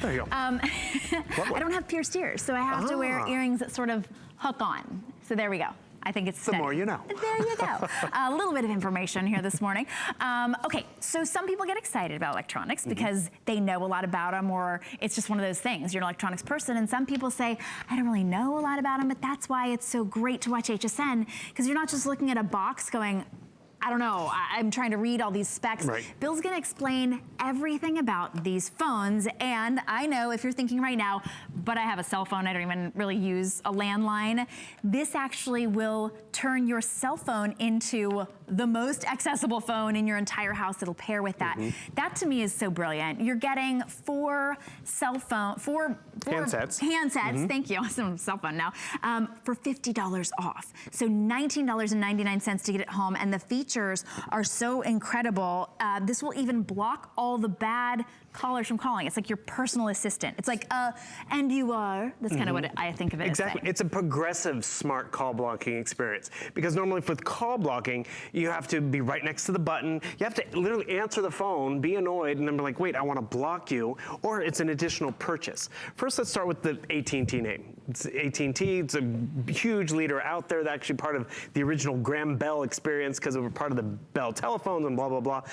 There you go. I don't have pierced ears, so I have to wear earrings that sort of hook on. So there we go. I think it's steady. The more you know. There you go. A little bit of information here this morning. Okay, so some people get excited about electronics because they know a lot about them, or it's just one of those things. You're an electronics person, and some people say, I don't really know a lot about them, but that's why it's so great to watch HSN, because you're not just looking at a box going, I don't know, I'm trying to read all these specs. Right. Bill's gonna explain everything about these phones, and I know if you're thinking right now, but I have a cell phone, I don't even really use a landline, this actually will turn your cell phone into the most accessible phone in your entire house. It'll pair with that. That to me is so brilliant. You're getting four handsets, thank you, I'm cell phone now, for $50 off. So $19.99 to get it home, and the features are so incredible. This will even block all the bad callers from calling. It's like your personal assistant. It's like, and you are, that's kind of what I think of it Exactly. as. It's a progressive smart call blocking experience, because normally with call blocking, you have to be right next to the button. You have to literally answer the phone, be annoyed, and then be like, wait, I want to block you, or it's an additional purchase. First, let's start with the AT&T name. It's AT&T, it's a huge leader out there. That's actually part of the original Graham Bell experience, because it was part of the Bell telephones and blah, blah, blah.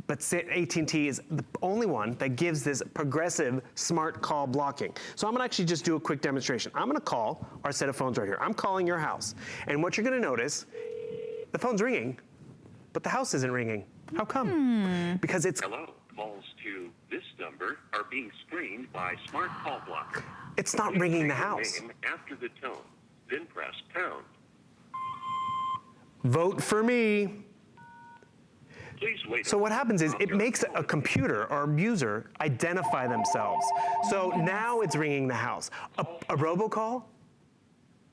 But AT&T is the only one that gives this progressive smart call blocking. So I'm gonna actually just do a quick demonstration. I'm gonna call our set of phones right here. I'm calling your house. And what you're gonna notice, the phone's ringing, but the house isn't ringing. How come? Because it's... Hello, calls to this number are being screened by Smart Call Blocker. It's not ringing the house. Name after the tone, then press pound. Vote for me. Please wait. So what happens is it makes a computer or a user identify themselves. So now it's ringing the house. A robocall?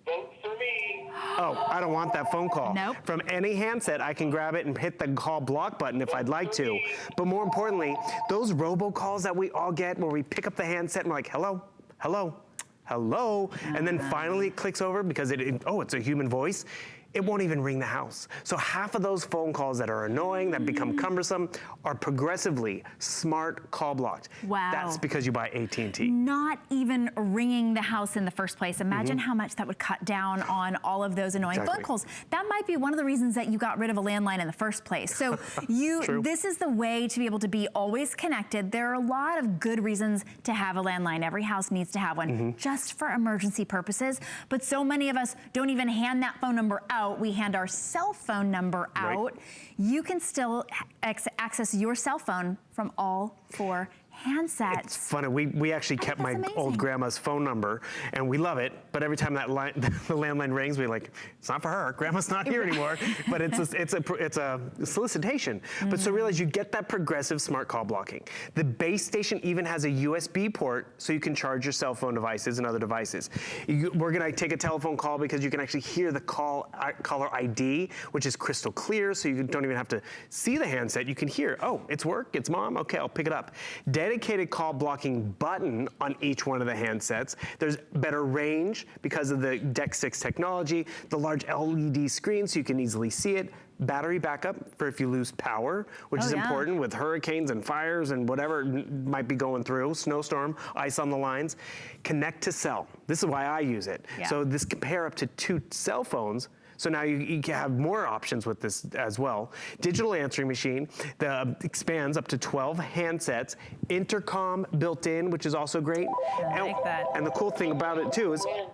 Vote for me. Oh, I don't want that phone call. Nope. From any handset, I can grab it and hit the call block button if I'd like to. But more importantly, those robocalls that we all get where we pick up the handset and we're like, hello, hello, hello, and then finally it clicks over because it's a human voice. It won't even ring the house. So half of those phone calls that are annoying, that become cumbersome, are progressively smart call blocked. Wow. That's because you buy AT&T. Not even ringing the house in the first place. Imagine how much that would cut down on all of those annoying phone calls. That might be one of the reasons that you got rid of a landline in the first place. So this is the way to be able to be always connected. There are a lot of good reasons to have a landline. Every house needs to have one just for emergency purposes. But so many of us don't even hand that phone number out. We hand our cell phone number out. You can still access your cell phone from all four handsets. It's funny, we actually kept my old grandma's phone number, and we love it, but every time that the landline rings, we're like, it's not for her, grandma's not here anymore, but it's a solicitation. But so realize you get that progressive smart call blocking. The base station even has a USB port so you can charge your cell phone devices and other devices. We're gonna take a telephone call because you can actually hear the caller ID, which is crystal clear, so you don't even have to see the handset. You can hear, oh, it's work, it's mom, okay, I'll pick it up. Dedicated call blocking button on each one of the handsets. There's better range because of the DEC 6 technology, the large LED screen so you can easily see it, battery backup for if you lose power, which is important with hurricanes and fires and whatever might be going through, snowstorm, ice on the lines. Connect to cell. This is why I use it. So this can pair up to 2 cell phones. So now you can have more options with this as well. Digital answering machine that expands up to 12 handsets. Intercom built in, which is also great. I like that. And the cool thing about it too is, oh,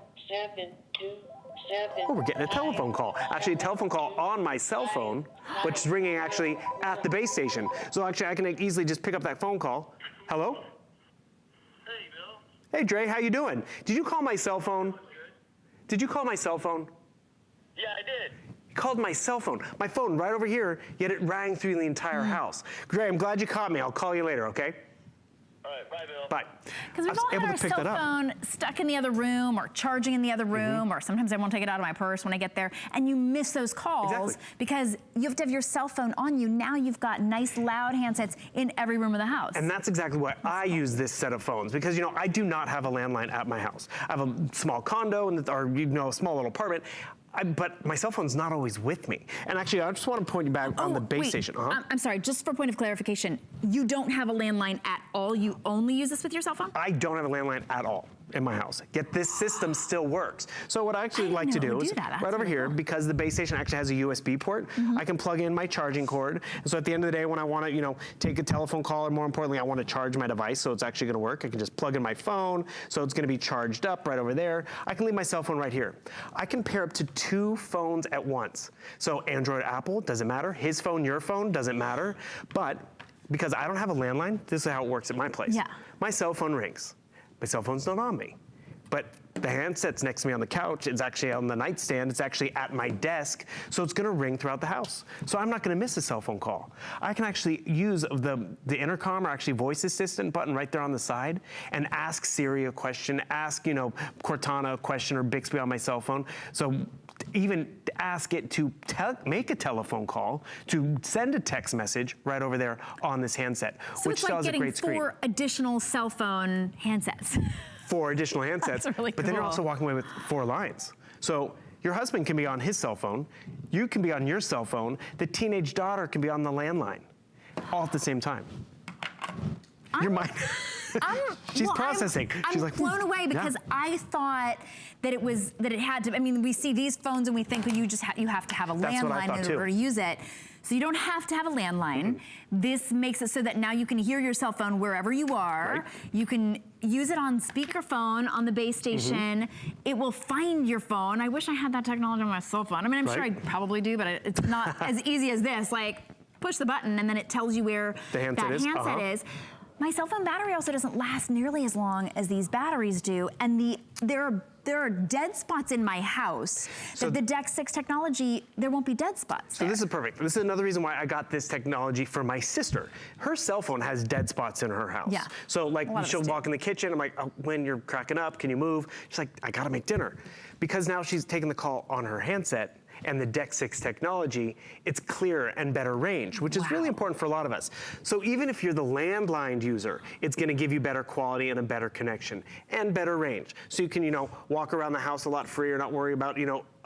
we're getting a telephone call. Actually, a telephone call on my cell phone, which is ringing actually at the base station. So actually, I can easily just pick up that phone call. Hello? Hey, Bill. Hey, Dre, how you doing? Did you call my cell phone? Did you call my cell phone? Yeah, I did. You called my cell phone. My phone right over here, yet it rang through the entire house. Gray, I'm glad you caught me. I'll call you later, okay? All right, bye, Bill. Bye. Because we've all had our cell phone stuck in the other room or charging in the other room, or sometimes I won't take it out of my purse when I get there, and you miss those calls because you have to have your cell phone on you. Now you've got nice loud handsets in every room of the house. And that's exactly why I use this set of phones, because I do not have a landline at my house. I have a small condo or a small little apartment. But my cell phone's not always with me. And actually, I just want to point you back on the base station. I'm sorry, just for point of clarification, you don't have a landline at all? You only use this with your cell phone? I don't have a landline at all in my house, yet this system still works. So what I actually like to do is right over here, because the base station actually has a USB port, I can plug in my charging cord. So at the end of the day, when I want to, take a telephone call, or more importantly, I want to charge my device so it's actually going to work, I can just plug in my phone, so it's going to be charged up right over there. I can leave my cell phone right here. I can pair up to 2 phones at once. So Android, Apple, doesn't matter. His phone, your phone, doesn't matter. But because I don't have a landline, this is how it works at my place. Yeah. My cell phone rings. My cell phone's not on me, but the handset's next to me on the couch. It's actually on the nightstand. It's actually at my desk, so it's gonna ring throughout the house. So I'm not gonna miss a cell phone call. I can actually use the intercom, or actually voice assistant button right there on the side, and ask Siri a question, ask Cortana a question, or Bixby on my cell phone. So even ask it to make a telephone call, to send a text message right over there on this handset, so which it's like does a great screen. 4 additional cell phone handsets. 4 additional handsets, That's really but then you're cool. also walking away with 4 lines. So your husband can be on his cell phone, you can be on your cell phone, the teenage daughter can be on the landline, all at the same time. Your mind, she's processing. She's like, blown away because I thought that it had to. I mean, we see these phones and we think that you have to have a landline in order to use it. So you don't have to have a landline. This makes it so that now you can hear your cell phone wherever you are. Right. You can use it on speakerphone on the base station. It will find your phone. I wish I had that technology on my cell phone. I mean, I'm sure I probably do, but it's not as easy as this. Like, push the button and then it tells you where the handset is. My cell phone battery also doesn't last nearly as long as these batteries do, and there are dead spots in my house. So the Deck 6 technology, there won't be dead spots. So this is perfect. This is another reason why I got this technology for my sister. Her cell phone has dead spots in her house. Yeah. So like she'll walk in the kitchen, I'm like, oh, when you're cracking up, can you move? She's like, I gotta make dinner. Because now she's taking the call on her handset, and the Deck 6 technology, it's clearer and better range, which is really important for a lot of us. So even if you're the landline user, it's gonna give you better quality and a better connection and better range. So you can, walk around the house a lot freer, not worry about,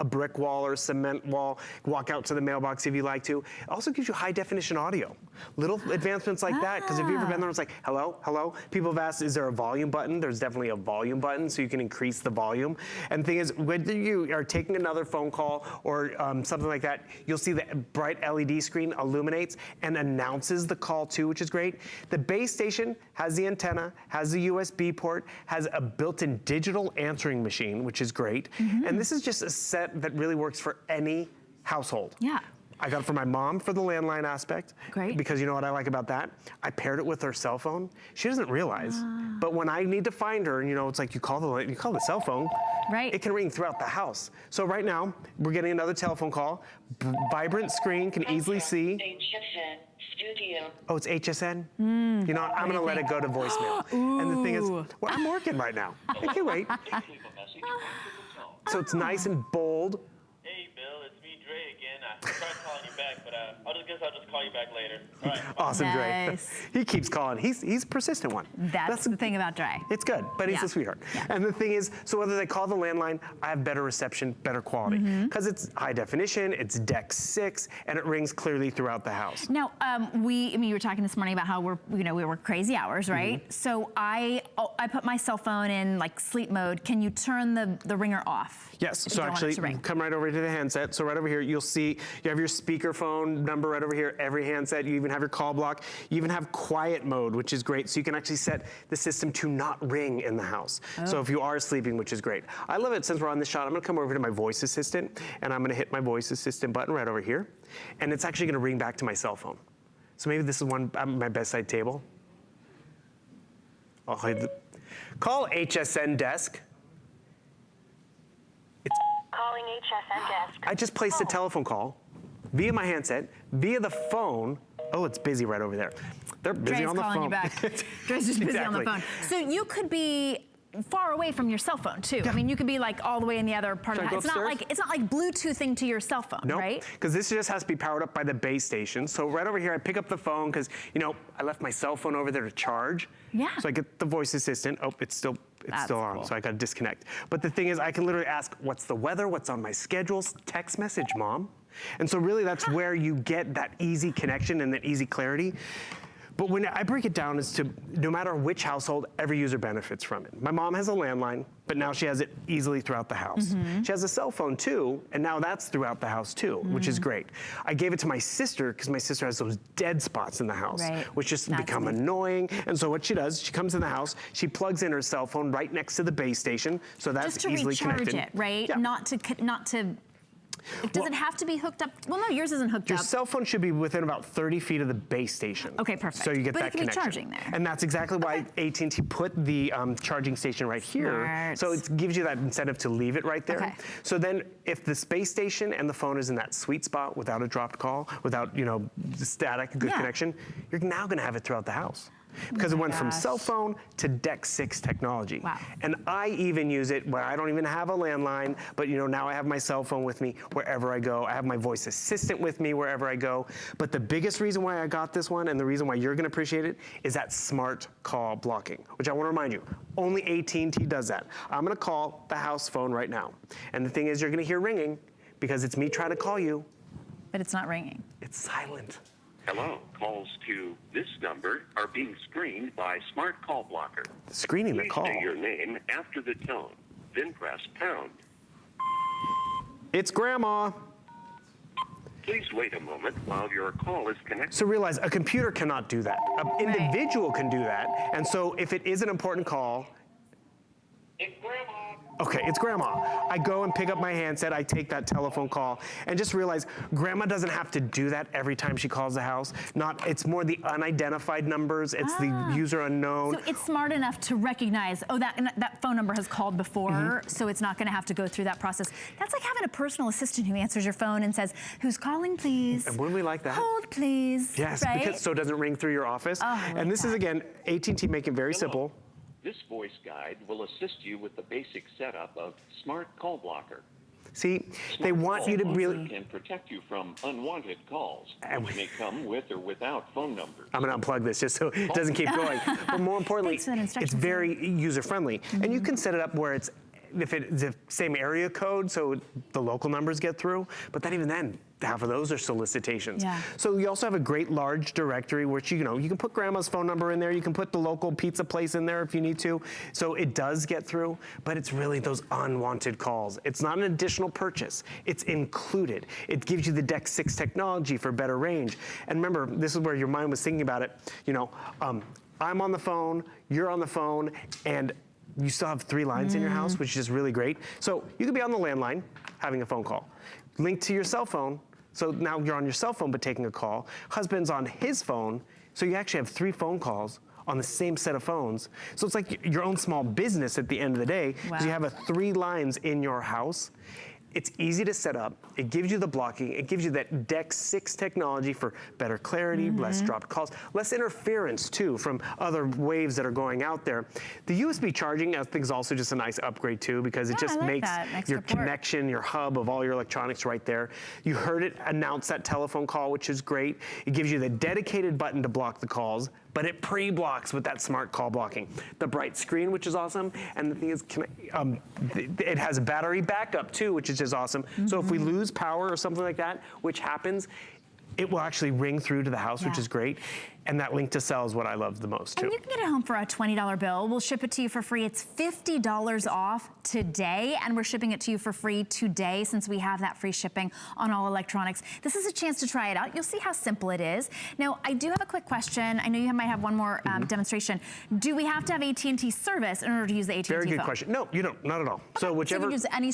a brick wall or a cement wall, walk out to the mailbox if you like to. It also gives you high definition audio. Little advancements like that, because have you ever been there, it's like, hello, hello? People have asked, is there a volume button? There's definitely a volume button, so you can increase the volume. And the thing is, whether you are taking another phone call or something like that, you'll see the bright LED screen illuminates and announces the call too, which is great. The base station has the antenna, has the USB port, has a built-in digital answering machine, which is great. And this is just a set that really works for any household. Yeah. I got it for my mom for the landline aspect. Great. Because you know what I like about that? I paired it with her cell phone. She doesn't realize, but when I need to find her, and it's like you call the cell phone, right? It can ring throughout the house. So right now, we're getting another telephone call. Vibrant screen, can easily see. HSN Studio. Oh, it's HSN? I'm gonna let it go to voicemail. And the thing is, well, I'm working right now. I can't wait. So it's nice and bold. Hey, Bill, it's me, Dre, again. I tried calling you back, but I'll just call you back later. All right. Awesome, Nice. Dre. He keeps calling. He's a persistent one. That's the thing about Dre. It's good, but he's a sweetheart. Yeah. And the thing is, so whether they call the landline, I have better reception, better quality. Because it's high definition, it's Deck 6, and it rings clearly throughout the house. Now, you were talking this morning about how we work crazy hours, right? So I put my cell phone in like sleep mode. Can you turn the ringer off? Yes, so actually, come right over to the handset. So right over here, you'll see, you have your speakerphone number right over here, every handset. You even have your call block. You even have quiet mode, which is great. So you can actually set the system to not ring in the house. So if you are sleeping, which is great. I love it, since we're on this shot, I'm gonna come over to my voice assistant, and I'm gonna hit my voice assistant button right over here, and it's actually gonna ring back to my cell phone. So maybe this is my bedside table. I'll hide call HSN desk. Calling HSN desk. I just placed a telephone call via my handset, via the phone. Oh, it's busy right over there. They're busy Dre's on the calling phone. You back. Dre's just busy on the phone. So you could be far away from your cell phone too. Yeah. I mean, you could be like all the way in the other part of the house. It's not like Bluetoothing to your cell phone, right? Because this just has to be powered up by the base station. So right over here, I pick up the phone because I left my cell phone over there to charge. Yeah. So I get the voice assistant. Oh, it's It's still on, cool. so I got to disconnect. But the thing is, I can literally ask, what's the weather? What's on my schedules? Text message, Mom. And so really that's where you get that easy connection and that easy clarity. But when I break it down as to no matter which household, every user benefits from it. My mom has a landline, but now she has it easily throughout the house. She has a cell phone too, and now that's throughout the house too, which is great. I gave it to my sister because my sister has those dead spots in the house, which just become annoying. And so what she does, she comes in the house, she plugs in her cell phone right next to the base station, so that's just to easily recharge connected. it, right? Yeah. Not to. Does it have to be hooked up? Well, no, yours isn't hooked up. Your cell phone should be within about 30 feet of the base station. Okay, perfect. So you get but that it can connection. be charging there. And that's exactly why AT&T put the charging station right here. Smart. So it gives you that incentive to leave it right there. Okay. So then if the space station and the phone is in that sweet spot without a dropped call, without, you know, static, good connection, you're now gonna have it throughout the house. Because it went from cell phone to DEC 6 technology. Wow. And I even use it where I don't even have a landline, but you know, now I have my cell phone with me wherever I go. I have my voice assistant with me wherever I go. But the biggest reason why I got this one and the reason why you're gonna appreciate it is that smart call blocking, which I wanna remind you, only AT&T does that. I'm gonna call the house phone right now. And the thing is, you're gonna hear ringing because it's me trying to call you. But it's not ringing. It's silent. Hello. Calls to this number are being screened by Smart Call Blocker. Screening the Please call. say your name after the tone, then press pound. It's Grandma. Please wait a moment while your call is connected. So realize a computer cannot do that. An individual can do that. And so if it is an important call, It's Grandma. okay, it's Grandma. I go and pick up my handset, I take that telephone call, and just realize Grandma doesn't have to do that every time she calls the house. It's more the unidentified numbers, it's the user unknown. So it's smart enough to recognize, oh, that phone number has called before, so it's not gonna have to go through that process. That's like having a personal assistant who answers your phone and says, who's calling, please? And wouldn't we like that? Hold, please. Yes, right? because so it doesn't ring through your office. Oh, I like and this is, that. again, AT&T make it very simple. This voice guide will assist you with the basic setup of Smart Call Blocker. See, they want you to really... Can protect you from unwanted calls, which may come with or without phone numbers. I'm gonna unplug this just so it doesn't keep going. But more importantly, Thanks for that it's instruction, very user-friendly. And you can set it up where it's, if it's the same area code, so the local numbers get through, but then even then, half of those are solicitations. Yeah. So you also have a great large directory which you know, you can put Grandma's phone number in there, you can put the local pizza place in there if you need to. So it does get through, but it's really those unwanted calls. It's not an additional purchase, it's included. It gives you the DEC 6 technology for better range. And remember, this is where your mind was thinking about it, you know, I'm on the phone, you're on the phone, and you still have 3 lines in your house, which is really great. So you could be on the landline having a phone call, linked to your cell phone. So now you're on your cell phone but taking a call. Husband's on his phone, so you actually have 3 phone calls on the same set of phones. So it's like your own small business at the end of the day, because you have 3 lines in your house. It's easy to set up. It gives you the blocking. It gives you that DEC 6 technology for better clarity, less dropped calls, less interference too from other waves that are going out there. The USB charging, I think, is also just a nice upgrade too, because it just makes your connection, your hub of all your electronics right there. You heard it announce that telephone call, which is great. It gives you the dedicated button to block the calls, but it pre-blocks with that smart call blocking. The bright screen, which is awesome, and the thing is, it has a battery backup too, which is just awesome. So if we lose power or something like that, which happens, it will actually ring through to the house, which is great. And that link to sell is what I love the most too. And you can get it home for a $20 bill. We'll ship it to you for free. It's $50 off today, and we're shipping it to you for free today since we have that free shipping on all electronics. This is a chance to try it out. You'll see how simple it is. Now, I do have a quick question. I know you might have one more demonstration. Do we have to have AT&T service in order to use the AT&T phone? Very good question. No, you don't, not at all. Okay. So whichever. So you can use any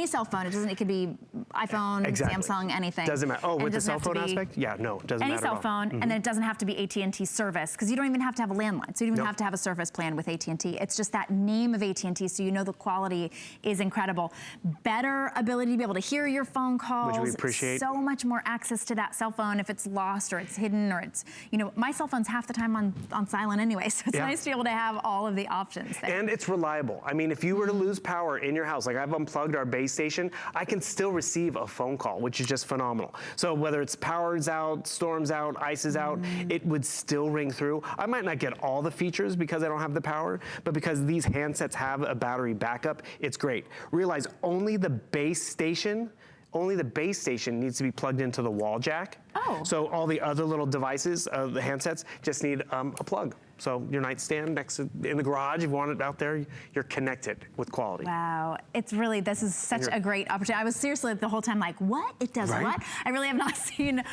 cell phone. It could be iPhone, Samsung, anything. Doesn't matter. Oh, and with the cell phone aspect? Yeah, no, it doesn't matter Any cell phone, and then it doesn't have to be AT&T service, because you don't even have to have a landline, so you don't even have to have a service plan with AT&T. It's just that name of AT&T, so you know the quality is incredible. Better ability to be able to hear your phone calls. Which we appreciate. So much more access to that cell phone if it's lost or it's hidden or it's, you know, my cell phone's half the time on silent anyway, so it's nice to be able to have all of the options there. And it's reliable. I mean, if you were to lose power in your house, like I've unplugged our base station, I can still receive a phone call, which is just phenomenal. So whether it's power's out, storm's out, ice is out, it would still ring through. I might not get all the features because I don't have the power, but because these handsets have a battery backup, it's great. Realize only the base station needs to be plugged into the wall jack. Oh. So all the other little devices, the handsets, just need a plug. So your nightstand next to, in the garage, if you want it out there, you're connected with quality. Wow, it's really, this is such a great opportunity. I was seriously the whole time like, what? It does what? I really have not seen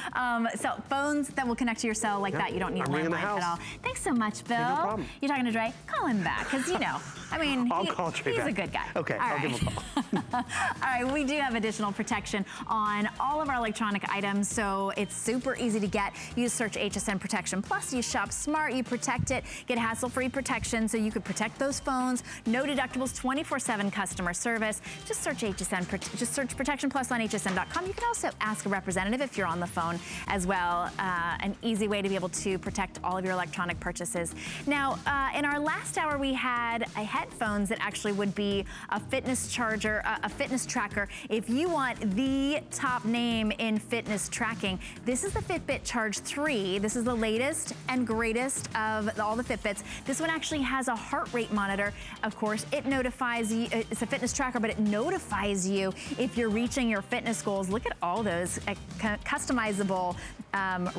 phones that will connect to your cell like that. You don't need a landline at all. Thanks so much, Bill. No problem. You're talking to Dre? Call him back, because you know, I mean, I'll call Dre he's back. a good guy. Okay, I'll give him a call. All right, we do have additional protection on all of our electronic items, so it's super easy to get. You search HSN Protection Plus, you shop smart, you protect it, get hassle-free protection so you could protect those phones. No deductibles, 24/7 customer service. Just search HSN, just search Protection Plus on hsn.com. You can also ask a representative if you're on the phone as well. An easy way to be able to protect all of your electronic purchases. Now, in our last hour, we had a headphones that actually would be a fitness charger, a fitness tracker. If you want the top name in fitness tracking, this is the Fitbit Charge 3. This is the latest and greatest of all the Fitbits. This one actually has a heart rate monitor. Of course, it notifies you, it's a fitness tracker, but it notifies you if you're reaching your fitness goals. Look at all those customizable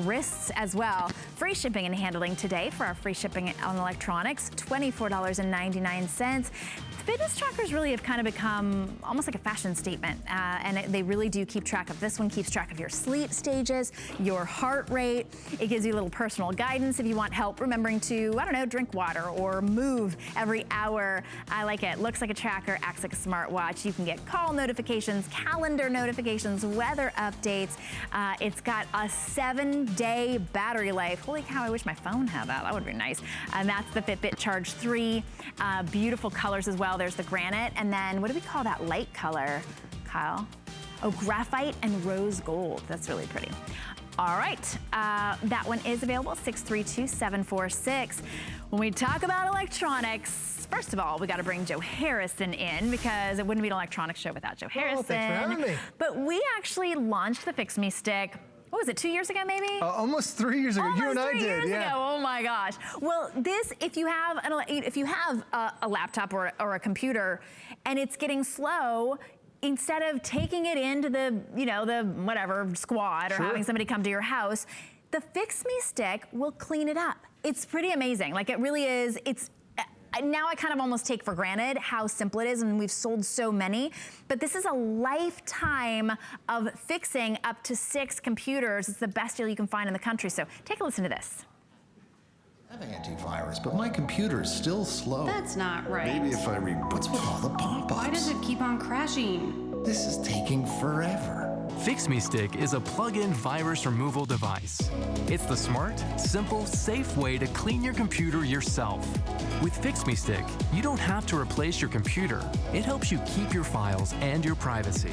wrists as well. Free shipping and handling today for our free shipping on electronics, $24.99. Fitness trackers really have kind of become almost like a fashion statement, and they really do keep track of. This one keeps track of your sleep stages, your heart rate. It gives you a little personal guidance if you want help remembering to, I don't know, drink water or move every hour. I like it. Looks like a tracker, acts like a smartwatch. You can get call notifications, calendar notifications, weather updates. It's got a 7-day battery life. Holy cow, I wish my phone had that. That would be nice. And that's the Fitbit Charge 3. Beautiful colors as well. There's the granite, and then what do we call that light color, Kyle? Oh, graphite and rose gold. That's really pretty. All right, that one is available, 632-746. When we talk about electronics, first of all, we got to bring Joe Harrison in because it wouldn't be an electronics show without Joe Harrison. Oh, thanks for having me. But we actually launched the Fix Me Stick. What was it, 2 years ago maybe? Almost 3 years ago. You and I did, Almost 3 years yeah. ago. Oh my gosh. Well, this, if you have a laptop or a computer and it's getting slow, instead of taking it into the, the whatever squad or having somebody come to your house, the Fix Me Stick will clean it up. It's pretty amazing. Like, it really is. Now I kind of almost take for granted how simple it is, and we've sold so many, but this is a lifetime of fixing up to 6 computers. It's the best deal you can find in the country, so take a listen to this. I have antivirus, but my computer is still slow. That's not right. Maybe if I what's with all the pop-ups? Why does it keep on crashing? This is taking forever. Fix Me Stick is a plug-in virus removal device. It's the smart, simple, safe way to clean your computer yourself. With Fix Me Stick, you don't have to replace your computer. It helps you keep your files and your privacy.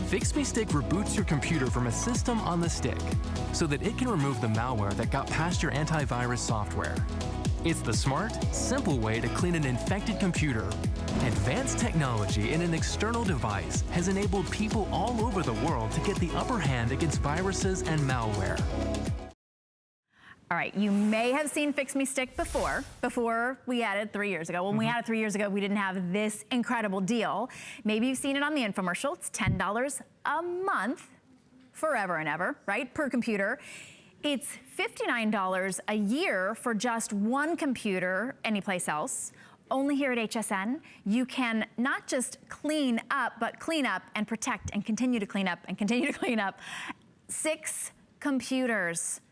Fix Me Stick reboots your computer from a system on the stick so that it can remove the malware that got past your antivirus software. It's the smart, simple way to clean an infected computer. Advanced technology in an external device has enabled people all over the world to get the upper hand against viruses and malware. All right, you may have seen Fix Me Stick before we had it 3 years ago. When we had it 3 years ago, we didn't have this incredible deal. Maybe you've seen it on the infomercial. It's $10 a month, forever and ever, right, per computer. It's $59 a year for just one computer anyplace else. Only here at HSN, you can not just clean up, but clean up and protect and continue to clean up and continue to clean up 6 computers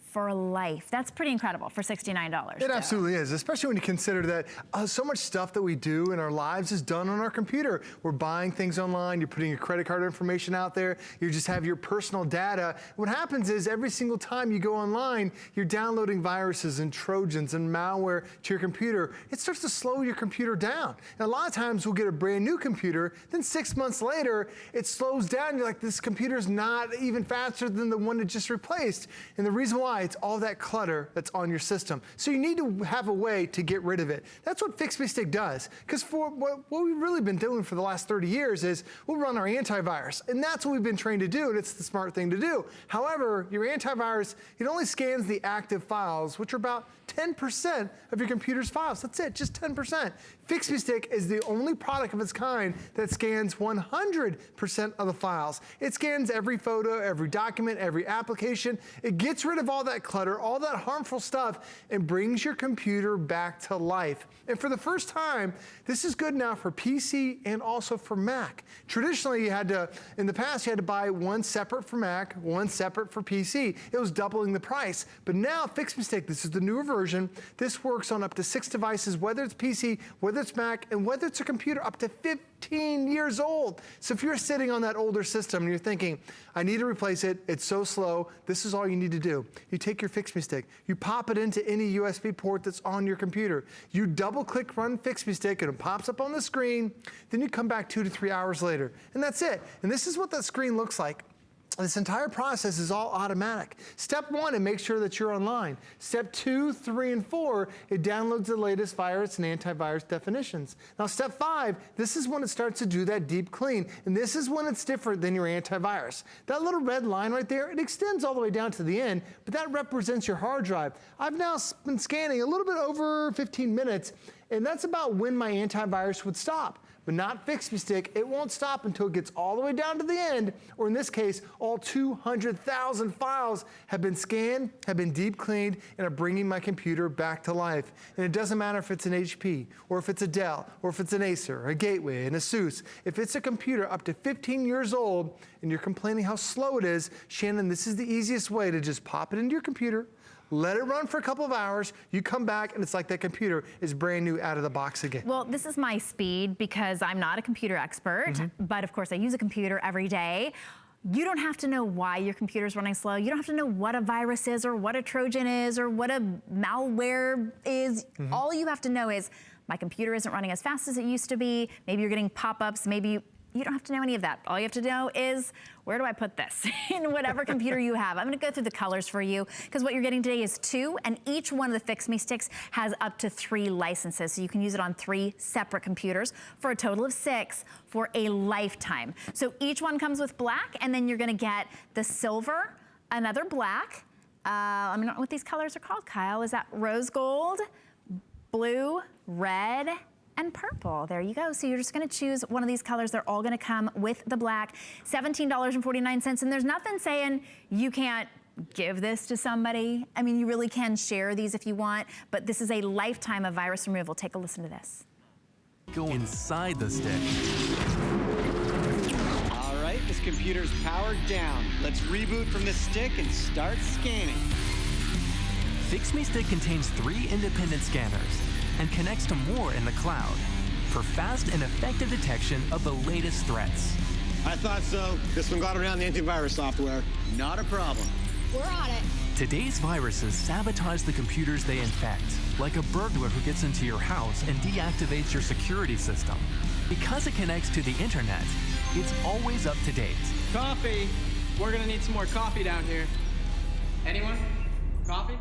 for life. That's pretty incredible for $69. It absolutely is, especially when you consider that so much stuff that we do in our lives is done on our computer. We're buying things online, you're putting your credit card information out there, you just have your personal data. What happens is every single time you go online, you're downloading viruses and Trojans and malware to your computer. It starts to slow your computer down. And a lot of times we'll get a brand new computer, then 6 months later, it slows down. You're like, this computer's not even faster than the one that just replaced. And the reason why hides all that clutter that's on your system. So you need to have a way to get rid of it. That's what Fix Me Stick does. Because for what we've really been doing for the last 30 years is we'll run our antivirus. And that's what we've been trained to do, and it's the smart thing to do. However, your antivirus, it only scans the active files, which are about 10% of your computer's files. That's it, just 10%. Fix Me Stick is the only product of its kind that scans 100% of the files. It scans every photo, every document, every application. It gets rid of all that clutter, all that harmful stuff, and brings your computer back to life. And for the first time, this is good now for PC and also for Mac. Traditionally, in the past, you had to buy one separate for Mac, one separate for PC. It was doubling the price. But now, Fix Me Stick, this is the newer version. This works on up to 6 devices, whether it's PC, whether it's Mac, and whether it's a computer up to 15 years old. So if you're sitting on that older system and you're thinking, I need to replace it, it's so slow, this is all you need to do. You take your Fix Me Stick, you pop it into any USB port that's on your computer. You double-click Run Fix Me Stick and it pops up on the screen. Then you come back 2 to 3 hours later, and that's it. And this is what that screen looks like. This entire process is all automatic. Step 1, it makes sure that you're online. Step 2, 3, and 4, it downloads the latest virus and antivirus definitions. Now, step 5, this is when it starts to do that deep clean, and this is when it's different than your antivirus. That little red line right there, it extends all the way down to the end, but that represents your hard drive. I've now been scanning a little bit over 15 minutes, and that's about when my antivirus would stop. But not Fix Me Stick, it won't stop until it gets all the way down to the end, or in this case, all 200,000 files have been scanned, have been deep cleaned, and are bringing my computer back to life. And it doesn't matter if it's an HP, or if it's a Dell, or if it's an Acer, a Gateway, an Asus. If it's a computer up to 15 years old, and you're complaining how slow it is, Shannon, this is the easiest way to just pop it into your computer, let it run for a couple of hours, you come back, and it's like that computer is brand new out of the box again. Well, this is my speed because I'm not a computer expert, but of course I use a computer every day. You don't have to know why your computer's running slow. You don't have to know what a virus is or what a Trojan is or what a malware is. All you have to know is my computer isn't running as fast as it used to be. Maybe you're getting pop-ups, maybe you don't have to know any of that. All you have to know is, where do I put this in whatever computer you have? I'm gonna go through the colors for you because what you're getting today is 2, and each one of the Fix Me Sticks has up to 3 licenses. So you can use it on 3 separate computers for a total of 6 for a lifetime. So each one comes with black, and then you're gonna get the silver, another black. I don't know what these colors are called, Kyle. Is that rose gold, blue, red, and purple. There you go. So you're just gonna choose one of these colors. They're all gonna come with the black. $17.49, and there's nothing saying you can't give this to somebody. I mean, you really can share these if you want, but this is a lifetime of virus removal. Take a listen to this. Go inside the stick. All right, this computer's powered down. Let's reboot from the stick and start scanning. Fix Me Stick contains 3 independent scanners and connects to more in the cloud for fast and effective detection of the latest threats. I thought so. This one got around the antivirus software. Not a problem. We're on it. Today's viruses sabotage the computers they infect, like a burglar who gets into your house and deactivates your security system. Because it connects to the internet, it's always up to date. Coffee. We're gonna need some more coffee down here. Anyone? Coffee?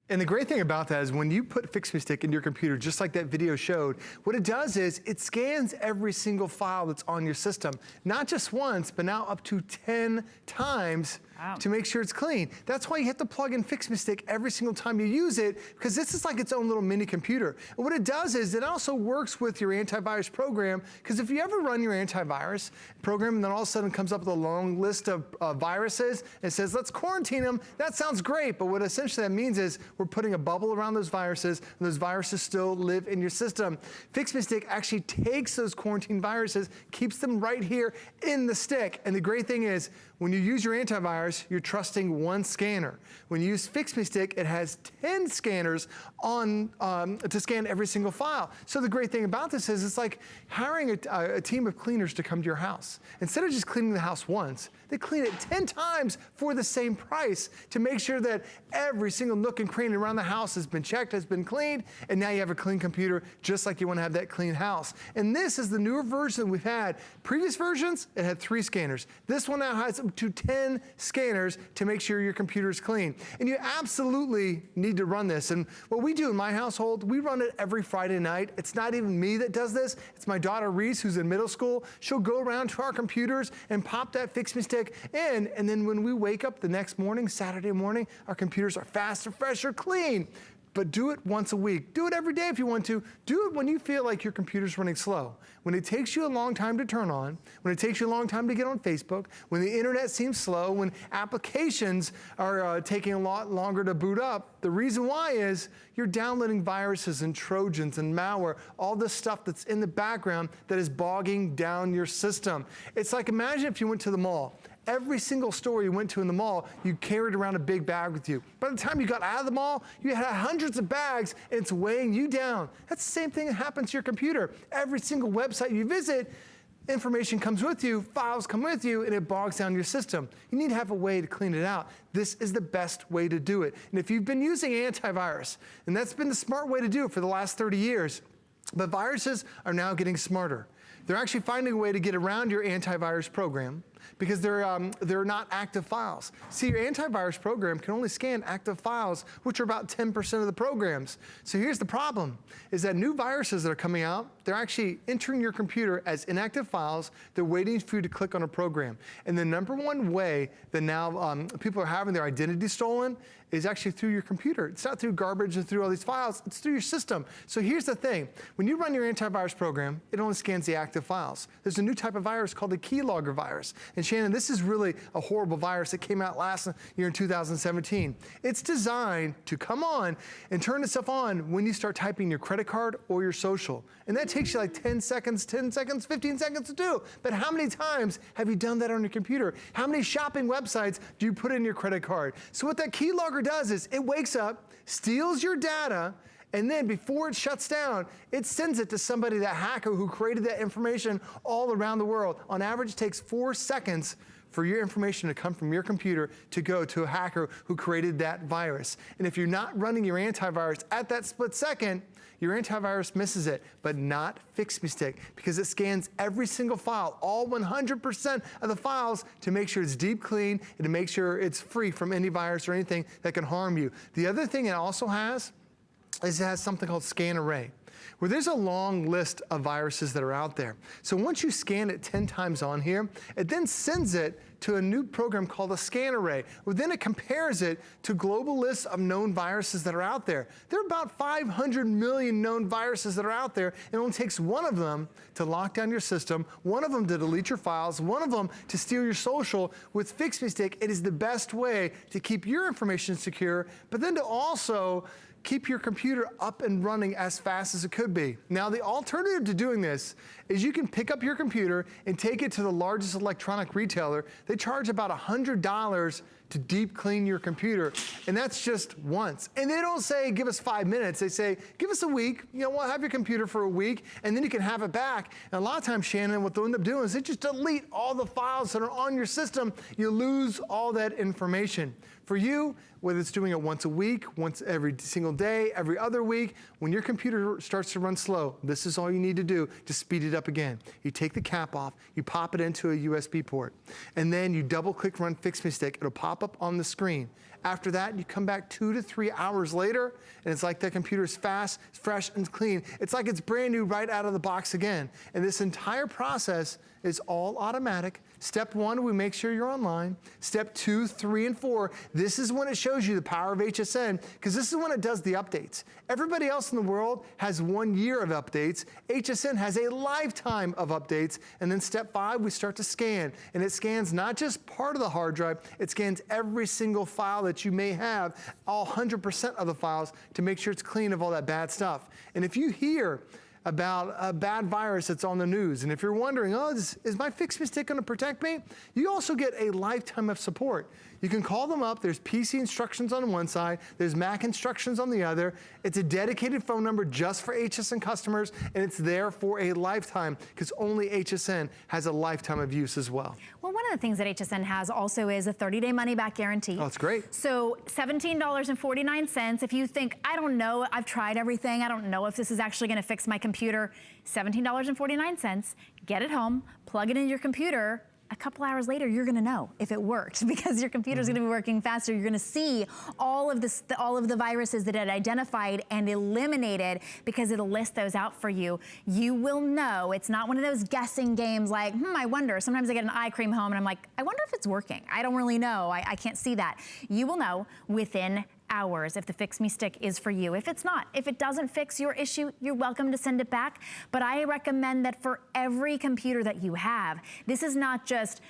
And the great thing about that is when you put Fix Me Stick in your computer, just like that video showed, what it does is it scans every single file that's on your system, not just once, but now up to 10 times to make sure it's clean. That's why you have to plug in Fix Me Stick every single time you use it, because this is like its own little mini computer. And what it does is it also works with your antivirus program, because if you ever run your antivirus program and then all of a sudden it comes up with a long list of viruses and says, let's quarantine them, that sounds great, but what essentially that means is we're putting a bubble around those viruses, and those viruses still live in your system. Fix Me Stick actually takes those quarantine viruses, keeps them right here in the stick. And the great thing is, when you use your antivirus, you're trusting one scanner. When you use Fix Me Stick, it has 10 scanners on to scan every single file. So the great thing about this is it's like hiring a team of cleaners to come to your house. Instead of just cleaning the house once, they clean it 10 times for the same price to make sure that every single nook and cranny around the house has been checked, has been cleaned, and now you have a clean computer just like you want to have that clean house. And this is the newer version we've had. Previous versions, it had 3 scanners. This one now has up to 10 scanners. scanners to make sure your computer is clean. And you absolutely need to run this. And what we do in my household, we run it every Friday night. It's not even me that does this. It's my daughter Reese, who's in middle school. She'll go around to our computers and pop that Fix Me Stick in. And then when we wake up the next morning, Saturday morning, our computers are faster, fresher, clean. But do it once a week. Do it every day if you want to. Do it when you feel like your computer's running slow. When it takes you a long time to turn on, when it takes you a long time to get on Facebook, when the internet seems slow, when applications are taking a lot longer to boot up, the reason why is you're downloading viruses and Trojans and malware, all this stuff that's in the background that is bogging down your system. It's like, imagine if you went to the mall. Every single store you went to in the mall, you carried around a big bag with you. By the time you got out of the mall, you had hundreds of bags and it's weighing you down. That's the same thing that happens to your computer. Every single website you visit, information comes with you, files come with you, and it bogs down your system. You need to have a way to clean it out. This is the best way to do it. And if you've been using antivirus, and that's been the smart way to do it for the last 30 years, but viruses are now getting smarter. They're actually finding a way to get around your antivirus program because they're not active files. See, your antivirus program can only scan active files, which are about 10% of the programs. So here's the problem, is that new viruses that are coming out, they're actually entering your computer as inactive files. They're waiting for you to click on a program. And the number one way that now people are having their identity stolen is actually through your computer. It's not through garbage and through all these files, it's through your system. So here's the thing, when you run your antivirus program, it only scans the active files. There's a new type of virus called the keylogger virus. And Shannon, this is really a horrible virus that came out last year in 2017. It's designed to come on and turn itself on when you start typing your credit card or your social. And that takes you like 10 seconds, 15 seconds to do. But how many times have you done that on your computer? How many shopping websites do you put in your credit card? So what that keylogger does is it wakes up, steals your data, and then before it shuts down, it sends it to somebody, that hacker who created that information all around the world. On average, it takes 4 seconds for your information to come from your computer to go to a hacker who created that virus. And if you're not running your antivirus at that split second, your antivirus misses it, but not Fix Me Stick, because it scans every single file, all 100% of the files, to make sure it's deep clean and to make sure it's free from any virus or anything that can harm you. The other thing it also has is it has something called Scan Array, where there's a long list of viruses that are out there. So once you scan it 10 times on here, it then sends it to a new program called a Scan Array, where then it compares it to global lists of known viruses that are out there. There are about 500 million known viruses that are out there, and it only takes one of them to lock down your system, one of them to delete your files, one of them to steal your social. With Fix Me Stick, it is the best way to keep your information secure, but then to also keep your computer up and running as fast as it could be. Now, the alternative to doing this is you can pick up your computer and take it to the largest electronic retailer. They charge about $100 to deep clean your computer, and that's just once. And they don't say, give us 5 minutes. They say, give us a week. You know, we'll have your computer for a week, and then you can have it back. And a lot of times, Shannon, what they'll end up doing is they just delete all the files that are on your system. You lose all that information. For you, whether it's doing it once a week, once every single day, every other week, when your computer starts to run slow, this is all you need to do to speed it up again. You take the cap off, you pop it into a USB port, and then you double-click Run Fix Me Stick. It'll pop up on the screen. After that, you come back 2 to 3 hours later, and it's like that computer is fast, fresh, and clean. It's like it's brand new right out of the box again. And this entire process is all automatic. Step 1, we make sure you're online. Step 2, 3, and 4, this is when it shows you the power of HSN, because this is when it does the updates. Everybody else in the world has 1 year of updates. HSN has a lifetime of updates. And then step 5, we start to scan. And it scans not just part of the hard drive, it scans every single file that you may have, all 100% of the files, to make sure it's clean of all that bad stuff. And if you hear about a bad virus that's on the news, and if you're wondering, oh, is my Fix Me Stick going to protect me? You also get a lifetime of support. You can call them up. There's PC instructions on one side. There's Mac instructions on the other. It's a dedicated phone number just for HSN customers, and it's there for a lifetime, because only HSN has a lifetime of use as well. Well, one of the things that HSN has also is a 30-day money-back guarantee. Oh, that's great. So $17.49. If you think, I don't know, I've tried everything, I don't know if this is actually going to fix my computer, $17.49. Get it home, plug it into your computer, a couple hours later, you're gonna know if it worked because your computer's gonna be working faster. You're gonna see all of the viruses that it identified and eliminated because it'll list those out for you. You will know. It's not one of those guessing games like, I wonder. Sometimes I get an eye cream home and I'm like, I wonder if it's working. I don't really know. I can't see that. You will know within hours if the Fix Me Stick is for you. If it's not, if it doesn't fix your issue, you're welcome to send it back. But I recommend that for every computer that you have, this is not just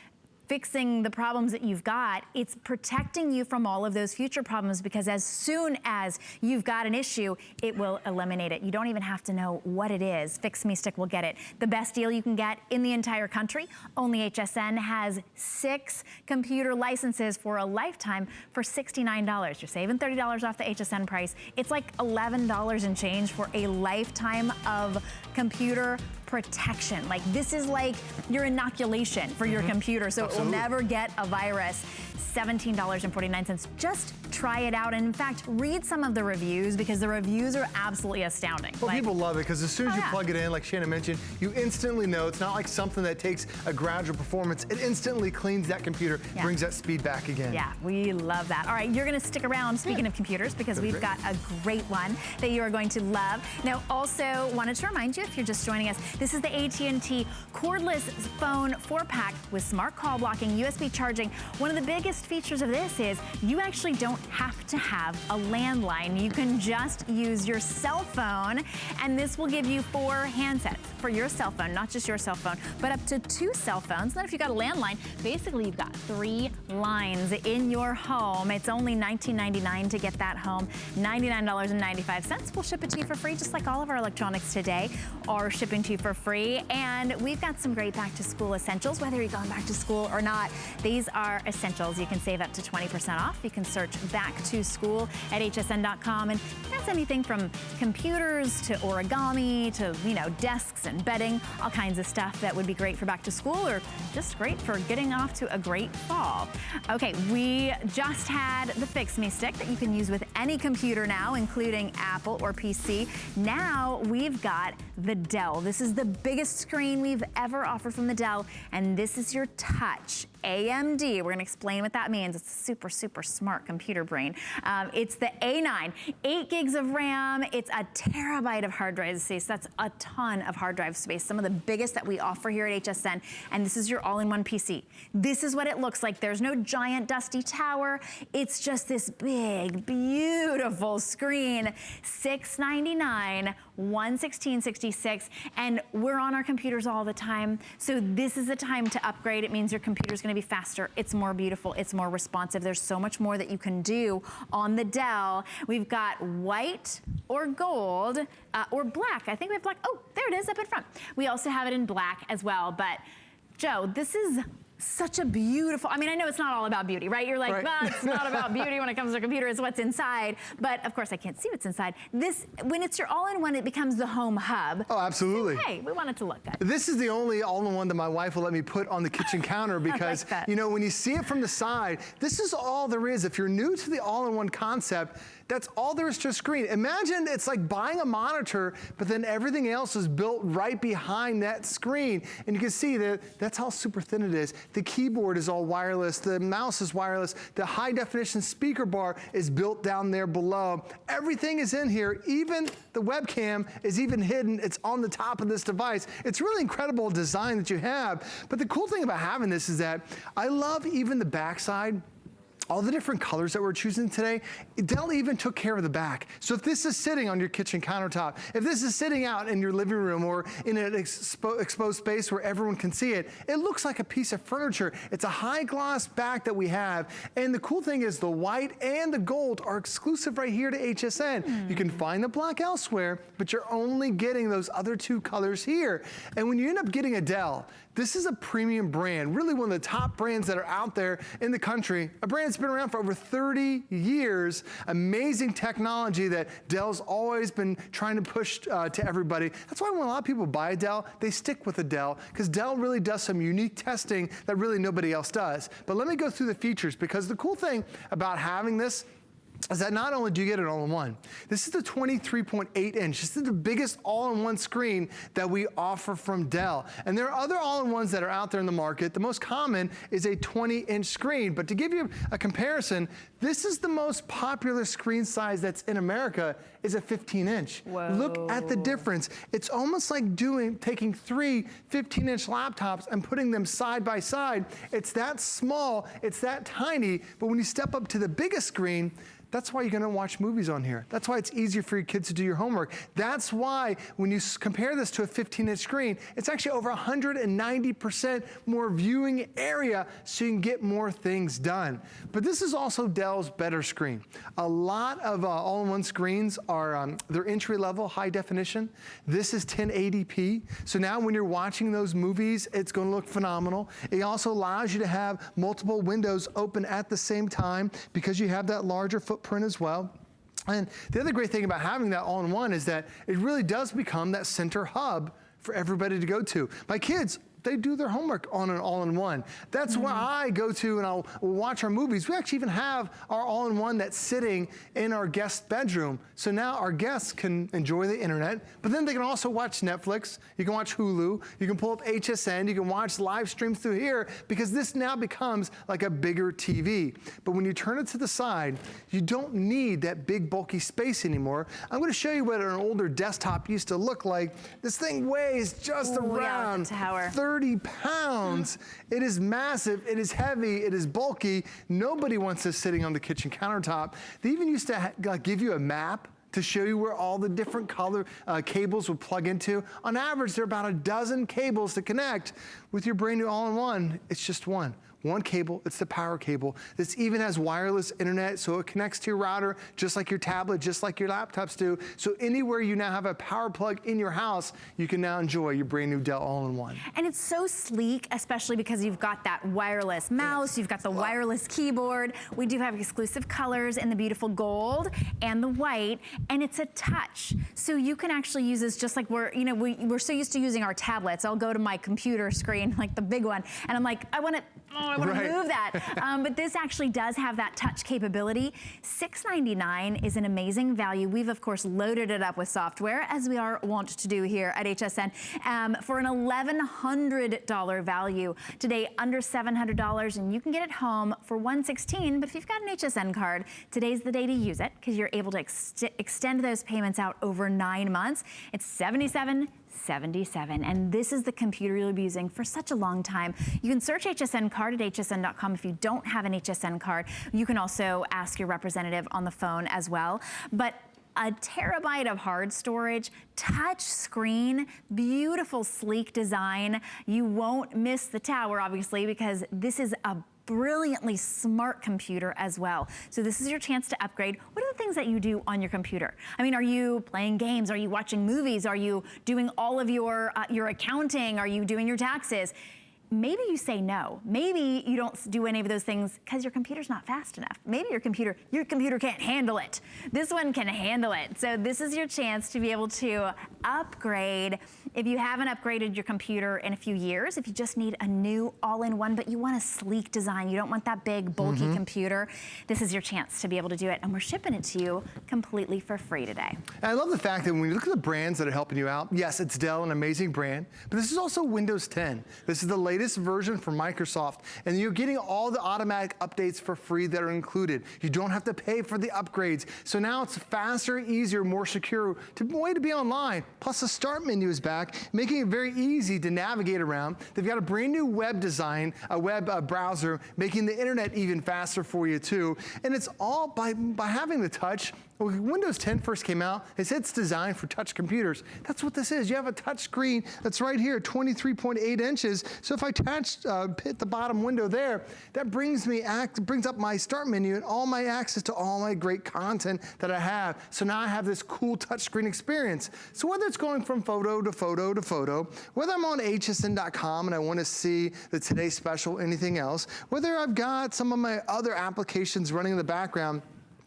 fixing the problems that you've got, it's protecting you from all of those future problems because as soon as you've got an issue, it will eliminate it. You don't even have to know what it is. Fix Me Stick will get it. The best deal you can get in the entire country. Only HSN has 6 computer licenses for a lifetime for $69. You're saving $30 off the HSN price. It's like $11 and change for a lifetime of computer protection. Like this is like your inoculation for your computer, so it will never get a virus. $17.49. Just try it out. And in fact, read some of the reviews because the reviews are absolutely astounding. Well, people love it because as soon as you plug it in, like Shannon mentioned, you instantly know. It's not like something that takes a gradual performance. It instantly cleans that computer, brings that speed back again. Yeah, we love that. All right, you're going to stick around, speaking of computers, because we've got a great one that you are going to love. Now, also wanted to remind you, if you're just joining us, this is the AT&T cordless phone 4-pack with smart call blocking, USB charging. One of the biggest features of this is you actually don't have to have a landline. You can just use your cell phone, and this will give you 4 handsets for your cell phone, not just your cell phone, but up to 2 cell phones. Then if you've got a landline, basically you've got 3 lines in your home. It's only $19.99 to get that home, $99.95. We'll ship it to you for free, just like all of our electronics today are shipping to you for free. And we've got some great back to school essentials, whether you're going back to school or not. These are essentials. You can save up to 20% off. You can search back to school at hsn.com, and that's anything from computers to origami to, desks and bedding, all kinds of stuff that would be great for back to school or just great for getting off to a great fall. Okay, we just had the Fix Me Stick that you can use with any computer now, including Apple or PC. Now we've got the Dell. This is the biggest screen we've ever offered from the Dell, and this is your touch AMD. We're going to explain what that means. It's a super, super smart computer brain. It's the A9, 8 gigs of RAM. It's a terabyte of hard drive space. That's a ton of hard drive space. Some of the biggest that we offer here at HSN. And this is your all-in-one PC. This is what it looks like. There's no giant dusty tower. It's just this big, beautiful screen. $699, $116.66. And we're on our computers all the time. So this is the time to upgrade. It means your computer's going to be faster, it's more beautiful, it's more responsive. There's so much more that you can do on the Dell. We've got white or gold or black. I think we have black. Oh, there it is up in front. We also have it in black as well. But Joe, this is such a beautiful, I know it's not all about beauty, right? You're like, well, it's not about beauty when it comes to a computer, it's what's inside. But of course I can't see what's inside. This, when it's your all-in-one, it becomes the home hub. Oh, absolutely. So, hey, we want it to look good. This is the only all-in-one that my wife will let me put on the kitchen counter because, when you see it from the side, this is all there is. If you're new to the all-in-one concept, that's all there is to a screen. Imagine it's like buying a monitor, but then everything else is built right behind that screen. And you can see that that's how super thin it is. The keyboard is all wireless. The mouse is wireless. The high definition speaker bar is built down there below. Everything is in here. Even the webcam is even hidden. It's on the top of this device. It's really incredible design that you have. But the cool thing about having this is that I love even the backside. All the different colors that we're choosing today, Dell even took care of the back. So if this is sitting on your kitchen countertop, if this is sitting out in your living room or in an exposed space where everyone can see it, it looks like a piece of furniture. It's a high gloss back that we have. And the cool thing is the white and the gold are exclusive right here to HSN. You can find the black elsewhere, but you're only getting those other 2 colors here. And when you end up getting a Dell, this is a premium brand, really one of the top brands that are out there in the country. A brand that's been around for over 30 years. Amazing technology that Dell's always been trying to push to everybody. That's why when a lot of people buy a Dell, they stick with a Dell because Dell really does some unique testing that really nobody else does. But let me go through the features because the cool thing about having this is that not only do you get it all-in-one, this is the 23.8 inch. This is the biggest all-in-one screen that we offer from Dell. And there are other all-in-ones that are out there in the market. The most common is a 20-inch screen. But to give you a comparison, this is the most popular screen size that's in America is a 15-inch. Look at the difference. It's almost like taking three 15-inch laptops and putting them side by side. It's that small, it's that tiny, but when you step up to the biggest screen, that's why you're gonna watch movies on here. That's why it's easier for your kids to do your homework. That's why when you compare this to a 15-inch screen, it's actually over 190% more viewing area so you can get more things done. But this is also Dell's better screen. A lot of all-in-one screens are, they're entry-level, high definition. This is 1080p. So now when you're watching those movies, it's gonna look phenomenal. It also allows you to have multiple windows open at the same time because you have that larger footprint as well. And the other great thing about having that all-in-one is that it really does become that center hub for everybody to go to. My kids, they do their homework on an all-in-one. That's where I go to and I'll watch our movies. We actually even have our all-in-one that's sitting in our guest bedroom. So now our guests can enjoy the internet, but then they can also watch Netflix, you can watch Hulu, you can pull up HSN, you can watch live streams through here because this now becomes like a bigger TV. But when you turn it to the side, you don't need that big bulky space anymore. I'm gonna show you what an older desktop used to look like. This thing weighs just around 30 pounds. It is massive, it is heavy, it is bulky. Nobody wants this sitting on the kitchen countertop. They even used to give you a map to show you where all the different color cables would plug into. On average, there are about a dozen cables to connect. With your brand new all-in-one, it's just one. One cable, it's the power cable. This even has wireless internet, so it connects to your router, just like your tablet, just like your laptops do. So anywhere you now have a power plug in your house, you can now enjoy your brand new Dell all-in-one. And it's so sleek, especially because you've got that wireless mouse, you've got the wireless keyboard. We do have exclusive colors in the beautiful gold and the white, and it's a touch. So you can actually use this just like we're so used to using our tablets. I'll go to my computer screen, like the big one, and I'm like, I want to move that. But this actually does have that touch capability. $699 is an amazing value. We've, of course, loaded it up with software, as we are wont to do here at HSN, for an $1,100 value. Today, under $700, and you can get it home for $116. But if you've got an HSN card, today's the day to use it, because you're able to extend those payments out over 9 months. It's $77.77, and this is the computer you'll be using for such a long time. You can search HSN card at hsn.com if you don't have an HSN card. You can also ask your representative on the phone as well. But a terabyte of hard storage, touch screen, beautiful sleek design. You won't miss the tower, obviously, because this is a brilliantly smart computer as well. So this is your chance to upgrade. What are the things that you do on your computer? I mean, are you playing games? Are you watching movies? Are you doing all of your accounting? Are you doing your taxes? Maybe you say no. Maybe you don't do any of those things because your computer's not fast enough. Maybe your computer can't handle it. This one can handle it. So this is your chance to be able to upgrade. If you haven't upgraded your computer in a few years, if you just need a new all-in-one, but you want a sleek design, you don't want that big, bulky computer, this is your chance to be able to do it. And we're shipping it to you completely for free today. And I love the fact that when you look at the brands that are helping you out, yes, it's Dell, an amazing brand, but this is also Windows 10. This is the latest version from Microsoft, and you're getting all the automatic updates for free that are included. You don't have to pay for the upgrades. So now it's faster, easier, more secure way to be online. Plus the start menu is back, making it very easy to navigate around. They've got a brand new web design, a web browser, making the internet even faster for you too. And it's all by having the touch. When Windows 10 first came out, it said it's designed for touch computers. That's what this is. You have a touch screen that's right here, 23.8 inches. So if I hit the bottom window there, that brings up my start menu and all my access to all my great content that I have. So now I have this cool touchscreen experience. So whether it's going from photo to photo to photo, whether I'm on hsn.com and I want to see the Today Special, anything else, whether I've got some of my other applications running in the background,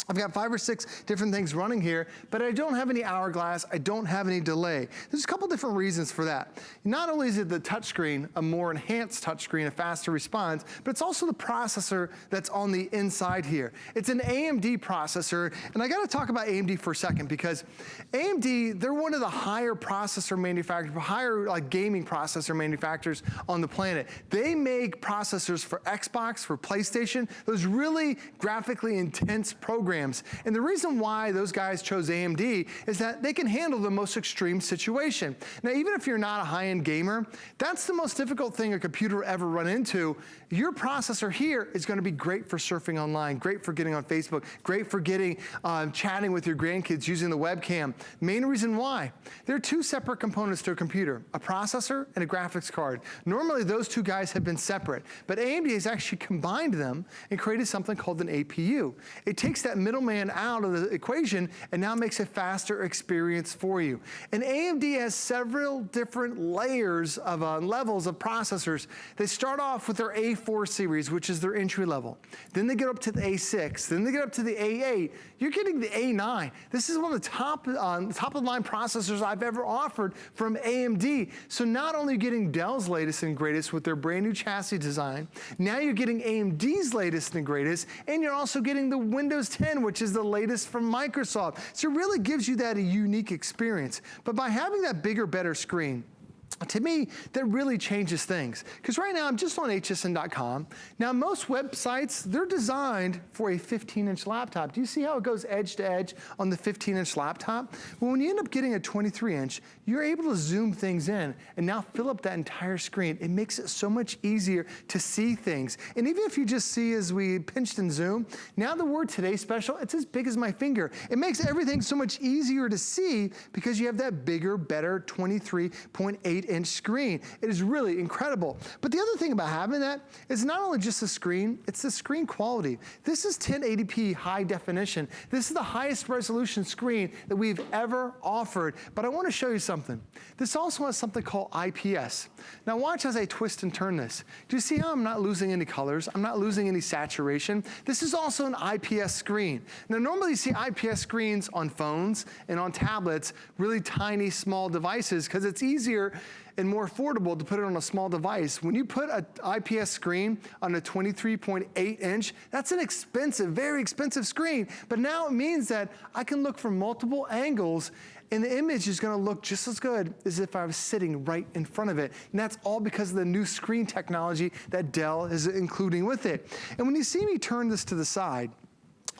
I've got 5 or 6 different things running here, but I don't have any hourglass, I don't have any delay. There's a couple different reasons for that. Not only is it the touchscreen, a more enhanced touchscreen, a faster response, but it's also the processor that's on the inside here. It's an AMD processor, and I gotta talk about AMD for a second because AMD, they're one of the higher processor manufacturers, higher like gaming processor manufacturers on the planet. They make processors for Xbox, for PlayStation, those really graphically intense programs. And the reason why those guys chose AMD is that they can handle the most extreme situation. Now, even if you're not a high-end gamer, that's the most difficult thing a computer will ever run into. Your processor here is gonna be great for surfing online, great for getting on Facebook, great for getting chatting with your grandkids using the webcam. Main reason why, there are 2 separate components to a computer, a processor and a graphics card. Normally, those 2 guys have been separate, but AMD has actually combined them and created something called an APU. It takes that middleman out of the equation and now makes a faster experience for you. And AMD has several different layers of levels of processors. They start off with their A4 series, which is their entry level. Then they get up to the A6, then they get up to the A8. You're getting the A9. This is one of the top of the line processors I've ever offered from AMD. So not only are you getting Dell's latest and greatest with their brand new chassis design, now you're getting AMD's latest and greatest, and you're also getting the Windows 10, which is the latest from Microsoft. So it really gives you that a unique experience. But by having that bigger, better screen, to me, that really changes things. Because right now, I'm just on hsn.com. Now, most websites, they're designed for a 15-inch laptop. Do you see how it goes edge to edge on the 15-inch laptop? Well, when you end up getting a 23-inch, you're able to zoom things in and now fill up that entire screen. It makes it so much easier to see things. And even if you just see as we pinched and zoom, now the word Today Special, it's as big as my finger. It makes everything so much easier to see because you have that bigger, better 23.8-inch screen. It is really incredible. But the other thing about having that is not only just the screen, it's the screen quality. This is 1080p high definition. This is the highest resolution screen that we've ever offered. But I want to show you something. This also has something called IPS. Now watch as I twist and turn this. Do you see how I'm not losing any colors? I'm not losing any saturation. This is also an IPS screen. Now normally you see IPS screens on phones and on tablets, really tiny, small devices, because it's easier and more affordable to put it on a small device. When you put an IPS screen on a 23.8-inch, that's an expensive, very expensive screen. But now it means that I can look from multiple angles and the image is gonna look just as good as if I was sitting right in front of it. And that's all because of the new screen technology that Dell is including with it. And when you see me turn this to the side,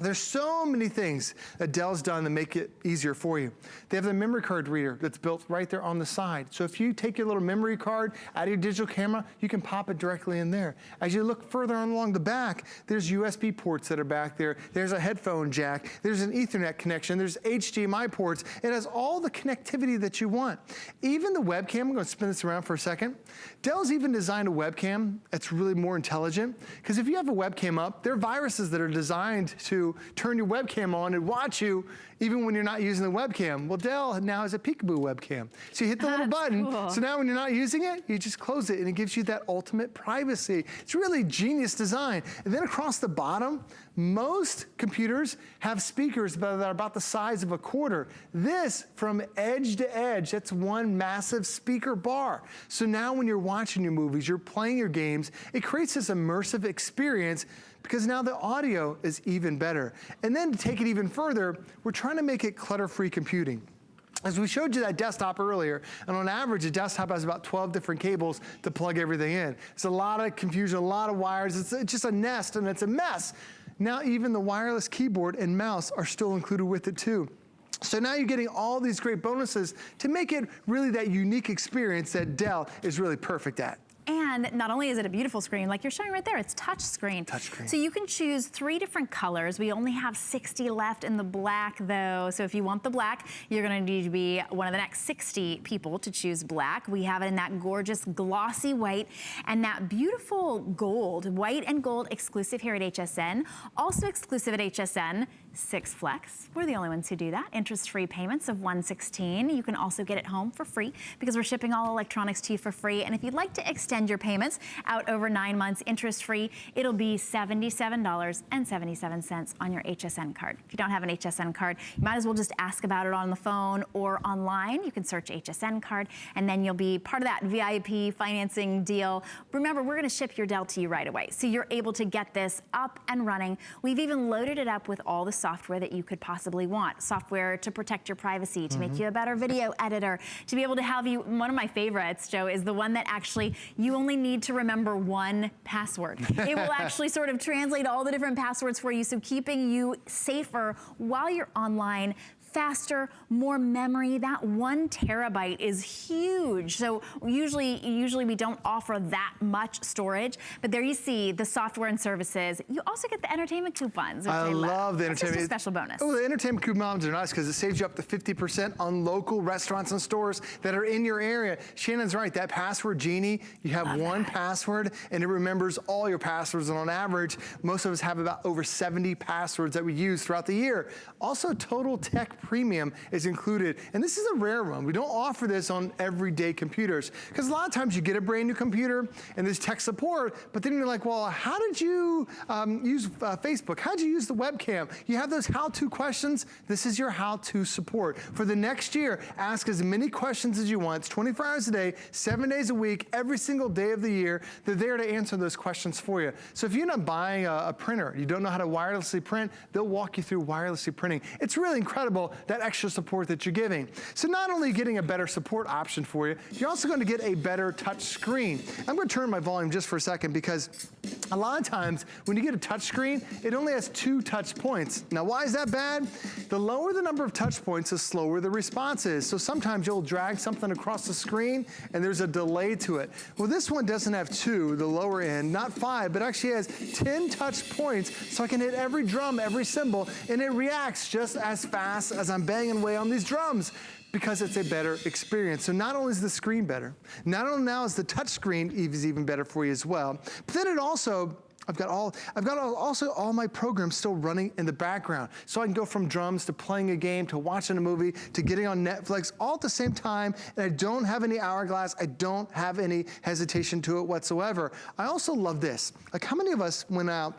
there's so many things that Dell's done to make it easier for you. They have the memory card reader that's built right there on the side. So if you take your little memory card out of your digital camera, you can pop it directly in there. As you look further along the back, there's USB ports that are back there. There's a headphone jack. There's an Ethernet connection. There's HDMI ports. It has all the connectivity that you want. Even the webcam, I'm gonna spin this around for a second. Dell's even designed a webcam that's really more intelligent. Because if you have a webcam up, there are viruses that are designed to turn your webcam on and watch you even when you're not using the webcam. Well, Dell now has a peekaboo webcam. So you hit the little button, cool. So now when you're not using it, you just close it and it gives you that ultimate privacy. It's really genius design. And then across the bottom, most computers have speakers that are about the size of a quarter. This, from edge to edge, that's one massive speaker bar. So now when you're watching your movies, you're playing your games, it creates this immersive experience because now the audio is even better. And then to take it even further, we're trying to make it clutter-free computing. As we showed you that desktop earlier, and on average, a desktop has about 12 different cables to plug everything in. It's a lot of confusion, a lot of wires. It's just a nest, and it's a mess. Now even the wireless keyboard and mouse are still included with it too. So now you're getting all these great bonuses to make it really that unique experience that Dell is really perfect at. And not only is it a beautiful screen, like you're showing right there, it's touch screen. So you can choose 3 different colors. We only have 60 left in the black though. So if you want the black, you're gonna need to be one of the next 60 people to choose black. We have it in that gorgeous glossy white and that beautiful gold, white and gold exclusive here at HSN. Also exclusive at HSN, 6 Flex. We're the only ones who do that. Interest-free payments of $116. You can also get it home for free because we're shipping all electronics to you for free. And if you'd like to extend your payments out over 9 months interest-free, it'll be $77.77 on your HSN card. If you don't have an HSN card, you might as well just ask about it on the phone or online. You can search HSN card, and then you'll be part of that VIP financing deal. Remember, we're gonna ship your Dell to you right away, so you're able to get this up and running. We've even loaded it up with all the software that you could possibly want. Software to protect your privacy, to make you a better video editor, to be able to have you, one of my favorites, Joe, is the one that actually, you only need to remember one password. It will actually sort of translate all the different passwords for you, so keeping you safer while you're online, faster, more memory. That 1 terabyte is huge. So usually we don't offer that much storage, but there you see the software and services. You also get the entertainment coupons. I love the entertainment. It's just a special bonus. Oh, the entertainment coupons are nice because it saves you up to 50% on local restaurants and stores that are in your area. Shannon's right, that password genie, you have one password and it remembers all your passwords, and on average, most of us have about over 70 passwords that we use throughout the year. Also, Total Tech Premium is included, and this is a rare one. We don't offer this on everyday computers because a lot of times you get a brand new computer and there's tech support, but then you're like, well, how did you use Facebook? How did you use the webcam? You have those how-to questions. This is your how-to support. For the next year, ask as many questions as you want. It's 24 hours a day, 7 days a week, every single day of the year. They're there to answer those questions for you. So if you're not buying a printer, you don't know how to wirelessly print, they'll walk you through wirelessly printing. It's really incredible that extra support that you're giving. So not only getting a better support option for you, you're also going to get a better touch screen. I'm going to turn my volume just for a second because a lot of times when you get a touch screen, it only has 2 touch points. Now, why is that bad? The lower the number of touch points, the slower the response is. So sometimes you'll drag something across the screen and there's a delay to it. Well, this one doesn't have 2, the lower end, not 5, but actually has 10 touch points, so I can hit every drum, every cymbal, and it reacts just as fast as I'm banging away on these drums because it's a better experience. So not only is the screen better, not only now is the touch screen even better for you as well, but then it also, I've got also all my programs still running in the background. So I can go from drums to playing a game to watching a movie to getting on Netflix all at the same time, and I don't have any hourglass. I don't have any hesitation to it whatsoever. I also love this. Like, how many of us went out,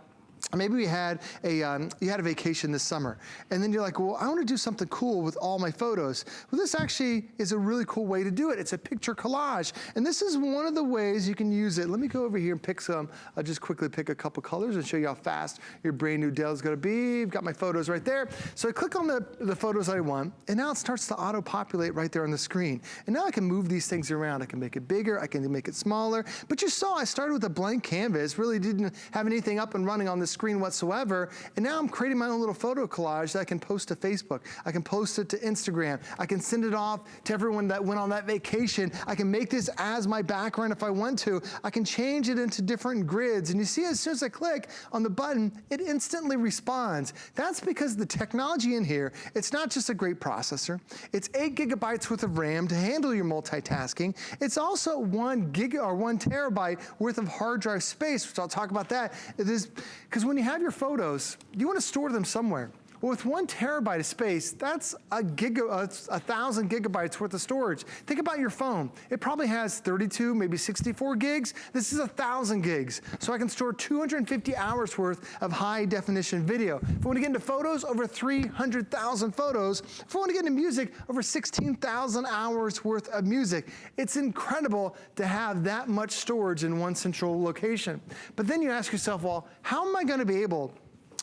maybe we had you had a vacation this summer, and then you're like, well, I want to do something cool with all my photos. Well, this actually is a really cool way to do it. It's a picture collage, and this is one of the ways you can use it. Let me go over here and pick some. I'll just quickly pick a couple colors and show you how fast your brand new Dell is going to be. You've got my photos right there. So I click on the photos I want, and now it starts to auto-populate right there on the screen. And now I can move these things around. I can make it bigger. I can make it smaller. But you saw I started with a blank canvas, really didn't have anything up and running on the screen whatsoever, and now I'm creating my own little photo collage that I can post to Facebook. I can post it to Instagram. I can send it off to everyone that went on that vacation. I can make this as my background if I want to. I can change it into different grids, and you see as soon as I click on the button, it instantly responds. That's because the technology in here, it's not just a great processor. It's 8 gigabytes worth of RAM to handle your multitasking. It's also 1 terabyte worth of hard drive space, which I'll talk about that. It is because when you have your photos, you want to store them somewhere. Well, with 1 terabyte of space, that's 1,000 gigabytes worth of storage. Think about your phone. It probably has 32, maybe 64 gigs. This is 1,000 gigs. So I can store 250 hours worth of high definition video. If I want to get into photos, over 300,000 photos. If I want to get into music, over 16,000 hours worth of music. It's incredible to have that much storage in one central location. But then you ask yourself, well, how am I going to be able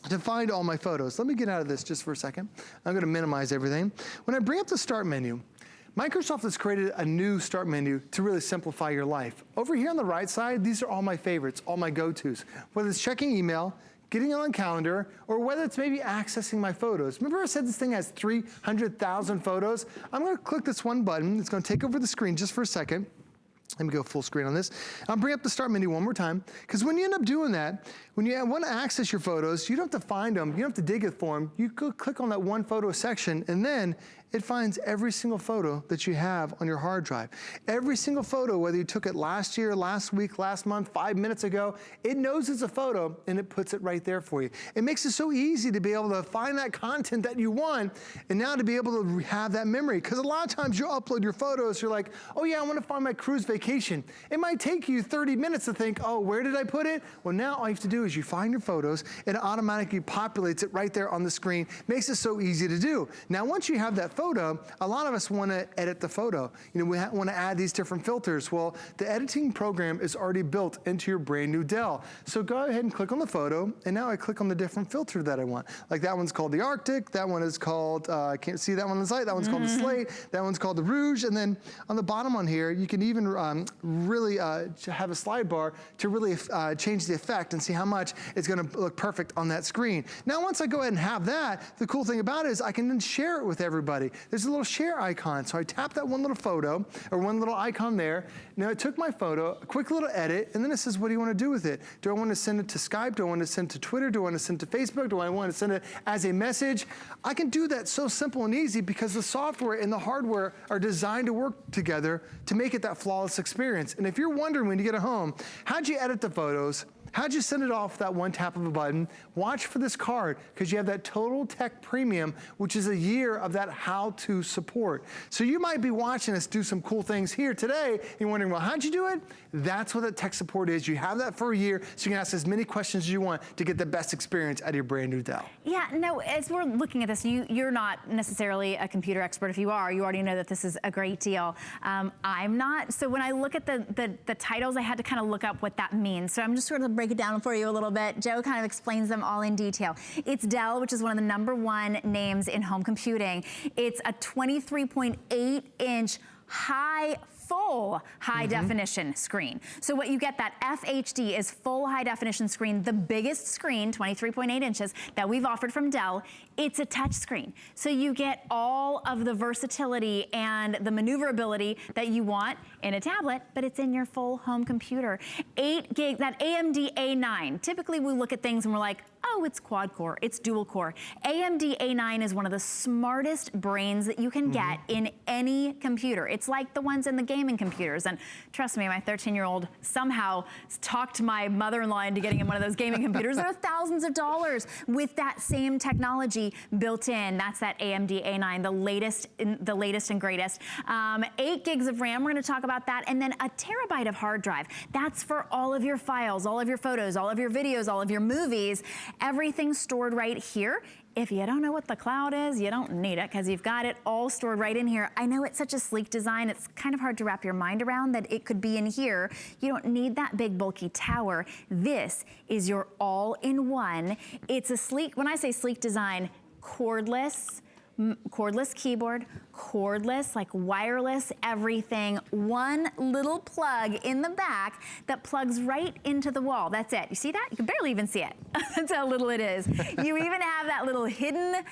to find all my photos? Let me get out of this just for a second. I'm going to minimize everything. When I bring up the start menu, Microsoft has created a new start menu to really simplify your life. Over here on the right side, these are all my favorites, all my go-tos. Whether it's checking email, getting on calendar, or whether it's maybe accessing my photos. Remember I said this thing has 300,000 photos? I'm going to click this one button. It's going to take over the screen just for a second. Let me go full screen on this. I'll bring up the start menu one more time, because when you end up doing that, when you want to access your photos, you don't have to find them, you don't have to dig it for them. You go click on that one photo section, and then it finds every single photo that you have on your hard drive. Every single photo, whether you took it last year, last week, last month, 5 minutes ago, it knows it's a photo and it puts it right there for you. It makes it so easy to be able to find that content that you want and now to be able to have that memory. Because a lot of times you upload your photos, you're like, oh yeah, I want to find my cruise vacation. It might take you 30 minutes to think, oh, where did I put it? Well, now all you have to do is you find your photos, and it automatically populates it right there on the screen. Makes it so easy to do. Now, once you have that photo, a lot of us want to edit the photo. You know, we want to add these different filters. Well, the editing program is already built into your brand new Dell. So go ahead and click on the photo, and now I click on the different filter that I want. Like that one's called the Arctic, that one is called, I can't see that one on the site, that one's called the Slate, that one's called the Rouge, and then on the bottom on here, you can even really have a slide bar to really change the effect and see how much it's gonna look perfect on that screen. Now, once I go ahead and have that, the cool thing about it is I can then share it with everybody. There's a little share icon, so I tap that one little photo, or one little icon there. Now I took my photo, a quick little edit, and then it says, what do you wanna do with it? Do I wanna send it to Skype? Do I wanna send it to Twitter? Do I wanna send it to Facebook? Do I wanna send it as a message? I can do that so simple and easy because the software and the hardware are designed to work together to make it that flawless experience. And if you're wondering when you get home, how'd you edit the photos? How'd you send it off that one tap of a button? Watch for this card, because you have that Total Tech Premium, which is a year of that how-to support. So you might be watching us do some cool things here today, and you're wondering, well, how'd you do it? That's what that tech support is. You have that for a year, so you can ask as many questions as you want to get the best experience out of your brand new Dell. Yeah, no, as we're looking at this, you're not necessarily a computer expert. If you are, you already know that this is a great deal. I'm not, so when I look at the titles, I had to kind of look up what that means. So I'm just sort of break it down for you a little bit. Joe kind of explains them all in detail. It's Dell, which is one of the #1 names in home computing. It's a 23.8-inch full high definition screen. So what you get, that FHD is full high definition screen, the biggest screen, 23.8 inches, that we've offered from Dell. It's a touch screen. So you get all of the versatility and the maneuverability that you want in a tablet, but it's in your full home computer. 8 gig, that AMD A9. Typically we look at things and we're like, oh, it's quad core, it's dual core. AMD A9 is one of the smartest brains that you can get in any computer. It's like the ones in the gaming computers. And trust me, my 13-year-old somehow talked my mother-in-law into getting him one of those gaming computers. They're thousands of dollars with that same technology built in. That's that AMD A9, the latest and greatest. 8 gigs of RAM, we're gonna talk about that. And then a terabyte of hard drive. That's for all of your files, all of your photos, all of your videos, all of your movies. Everything's stored right here. If you don't know what the cloud is, you don't need it, because you've got it all stored right in here. I know it's such a sleek design, it's kind of hard to wrap your mind around that it could be in here. You don't need that big bulky tower. This is your all-in-one. It's a sleek, when I say sleek design, cordless keyboard, cordless, like wireless, everything. One little plug in the back that plugs right into the wall. That's it. You see that? You can barely even see it. That's how little it is. You even have that little hidden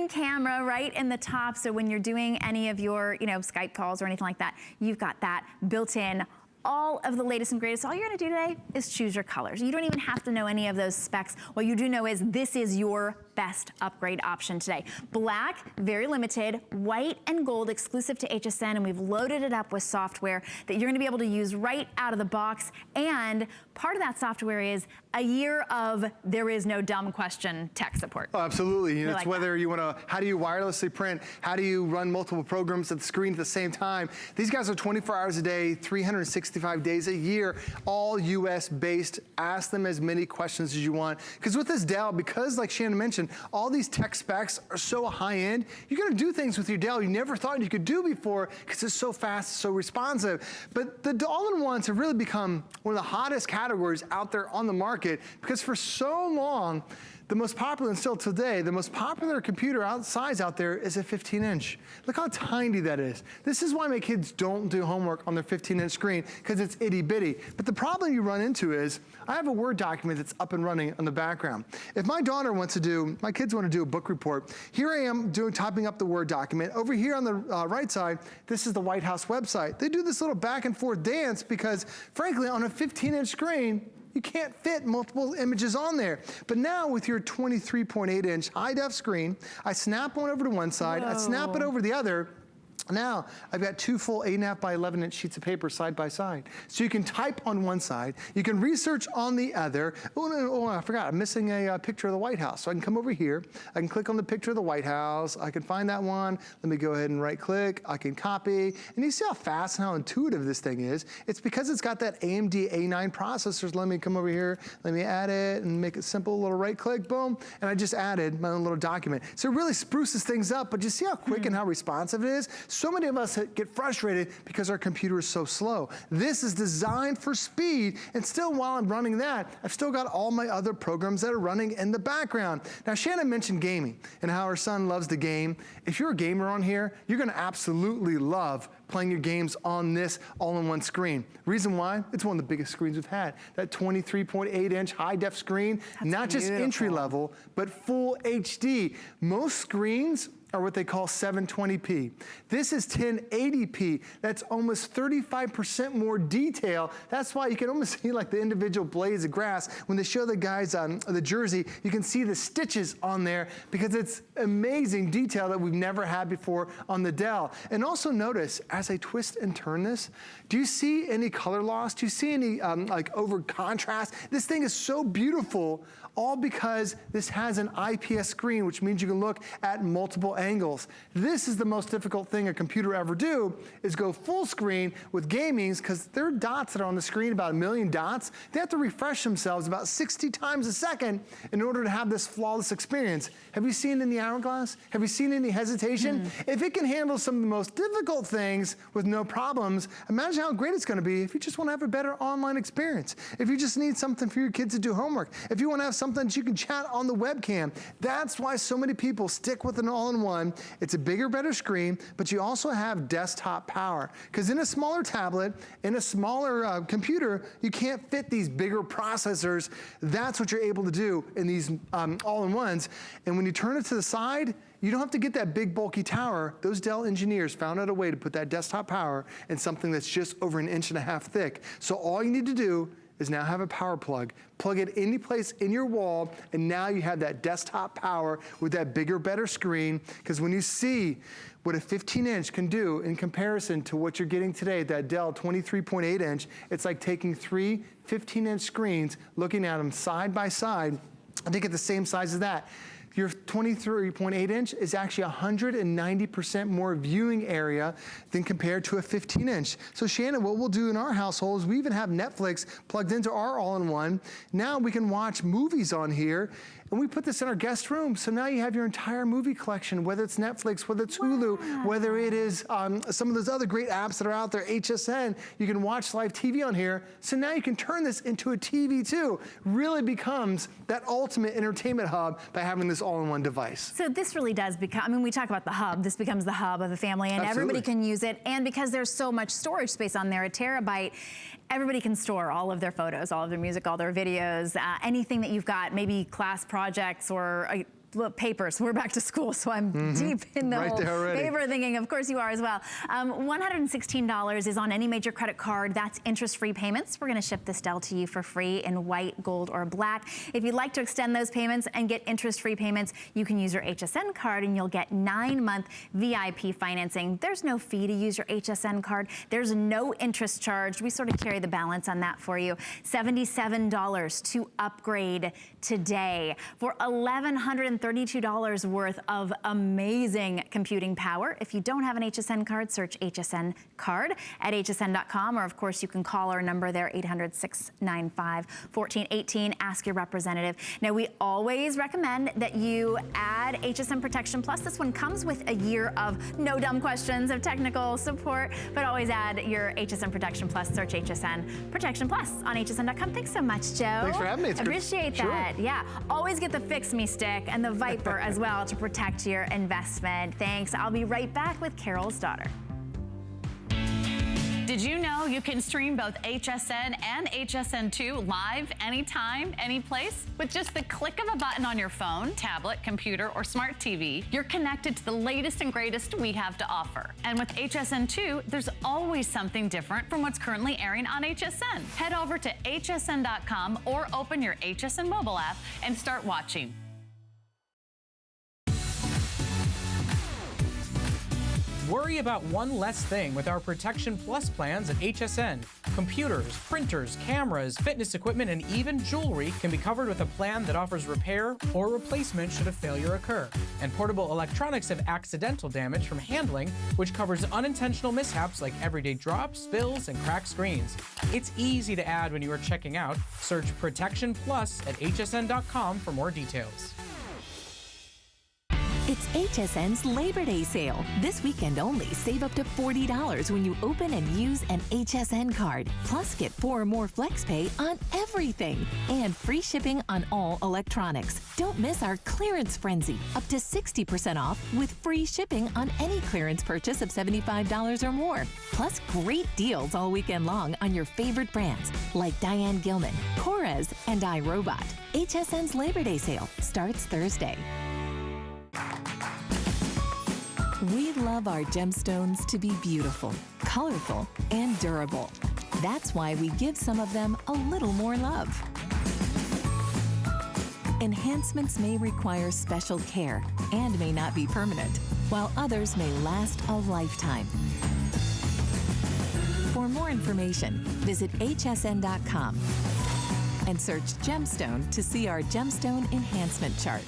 camera right in the top. So when you're doing any of your, Skype calls or anything like that, you've got that built in. All of the latest and greatest. All you're gonna do today is choose your colors. You don't even have to know any of those specs. What you do know is this is your best upgrade option today. Black, very limited, white and gold, exclusive to HSN, and we've loaded it up with software that you're gonna be able to use right out of the box. And part of that software is a year of there is no dumb question tech support. Oh, absolutely. It's like whether you wanna, how do you wirelessly print? How do you run multiple programs at the screen at the same time? These guys are 24 hours a day, 365 days a year, all US based. Ask them as many questions as you want. Because with this Dell, because like Shannon mentioned, all these tech specs are so high end, you're gonna do things with your Dell you never thought you could do before because it's so fast, so responsive. But the all-in-ones have really become one of the hottest categories out there on the market because for so long, the most popular, and still today, the most popular computer size out there is a 15-inch. Look how tiny that is. This is why my kids don't do homework on their 15-inch screen, because it's itty-bitty. But the problem you run into is, I have a Word document that's up and running on the background. If my daughter wants to do, my kids want to do a book report, here I am typing up the Word document. Over here on the right side, this is the White House website. They do this little back and forth dance because, frankly, on a 15-inch screen, you can't fit multiple images on there. But now with your 23.8-inch high-def screen, I snap one over to one side, I snap it over the other. Now, I've got two full 8.5 by 11-inch sheets of paper side by side. So you can type on one side, you can research on the other. Oh, I forgot, I'm missing a picture of the White House. So I can come over here, I can click on the picture of the White House, I can find that one. Let me go ahead and right click, I can copy. And you see how fast and how intuitive this thing is. It's because it's got that AMD A9 processors. Let me come over here, let me add it and make it simple, a little right click, boom. And I just added my own little document. So it really spruces things up, but you see how quick and how responsive it is? So many of us get frustrated because our computer is so slow. This is designed for speed, and still while I'm running that, I've still got all my other programs that are running in the background. Now, Shannon mentioned gaming and how her son loves the game. If you're a gamer on here, you're gonna absolutely love playing your games on this all-in-one screen. Reason why? It's one of the biggest screens we've had. That 23.8-inch high-def screen, not just entry level, but full HD. Most screens are what they call 720p. This is 1080p. That's almost 35% more detail. That's why you can almost see like the individual blades of grass. When they show the guys on the jersey, you can see the stitches on there because it's amazing detail that we've never had before on the Dell. And also notice, as I twist and turn this, do you see any color loss? Do you see any like over contrast? This thing is so beautiful, all because this has an IPS screen, which means you can look at multiple angles. This is the most difficult thing a computer ever do, is go full screen with gamings, because there are dots that are on the screen, about 1 million dots. They have to refresh themselves about 60 times a second in order to have this flawless experience. Have you seen any hourglass? Have you seen any hesitation? If it can handle some of the most difficult things with no problems, imagine how great it's gonna be if you just wanna have a better online experience. If you just need something for your kids to do homework. If you wanna have something that you can chat on the webcam. That's why so many people stick with an all-in-one. It's a bigger, better screen, but you also have desktop power. Because in a smaller tablet, in a smaller computer, you can't fit these bigger processors. That's what you're able to do in these all-in-ones. And when you turn it to the side, you don't have to get that big bulky tower. Those Dell engineers found out a way to put that desktop power in something that's just over 1.5 inches thick. So all you need to do is now have a power plug. Plug it any place in your wall, and now you have that desktop power with that bigger, better screen. Because when you see what a 15-inch can do in comparison to what you're getting today, that Dell 23.8-inch, it's like taking 3 15-inch screens, looking at them side by side, and to get the same size as that. Your 23.8-inch is actually 190% more viewing area than compared to a 15-inch. So Shannon, what we'll do in our household is we even have Netflix plugged into our all-in-one. Now we can watch movies on here, and we put this in our guest room. So now you have your entire movie collection, whether it's Netflix, whether it's Hulu, whether it is some of those other great apps that are out there, HSN, you can watch live TV on here. So now you can turn this into a TV too. Really becomes that ultimate entertainment hub by having this all-in-one device. So this really does become, I mean, we talk about the hub, this becomes the hub of the family, and everybody can use it. And because there's so much storage space on there, 1 terabyte, everybody can store all of their photos, all of their music, all their videos, anything that you've got, maybe class projects or papers. We're back to school, so I'm deep in the whole paper thinking. Of course you are as well. $116 is on any major credit card. That's interest-free payments. We're going to ship this Dell to you for free in white, gold, or black. If you'd like to extend those payments and get interest-free payments, you can use your HSN card and you'll get 9-month VIP financing. There's no fee to use your HSN card. There's no interest charged. We sort of carry the balance on that for you. $77 to upgrade today for $1,132 worth of amazing computing power. If you don't have an HSN card, search HSN card at hsn.com, or of course you can call our number there, 800-695-1418. Ask your representative. Now we always recommend that you add HSN Protection Plus. This one comes with a year of no dumb questions, of technical support, but always add your HSN Protection Plus. Search HSN Protection Plus on hsn.com. Thanks so much, Joe. Thanks for having me. It's appreciate that. Yeah, always get the Fix Me stick and the Viper as well to protect your investment. Thanks. I'll be right back with Carol's daughter. Did you know you can stream both HSN and HSN2 live anytime, anyplace? With just the click of a button on your phone, tablet, computer, or smart TV, you're connected to the latest and greatest we have to offer. And with HSN2, there's always something different from what's currently airing on HSN. Head over to hsn.com or open your HSN mobile app and start watching. Worry about one less thing with our Protection Plus plans at HSN. Computers, printers, cameras, fitness equipment, and even jewelry can be covered with a plan that offers repair or replacement should a failure occur. And portable electronics have accidental damage from handling, which covers unintentional mishaps like everyday drops, spills, and cracked screens. It's easy to add when you are checking out. Search Protection Plus at hsn.com for more details. It's HSN's Labor Day sale. This weekend only, save up to $40 when you open and use an HSN card. Plus, get 4 or more FlexPay on everything. And free shipping on all electronics. Don't miss our clearance frenzy. Up to 60% off with free shipping on any clearance purchase of $75 or more. Plus, great deals all weekend long on your favorite brands like Diane Gilman, Korres, and iRobot. HSN's Labor Day sale starts Thursday. We love our gemstones to be beautiful, colorful, and durable. That's why we give some of them a little more love. Enhancements may require special care and may not be permanent, while others may last a lifetime. For more information, visit hsn.com and search gemstone to see our gemstone enhancement chart.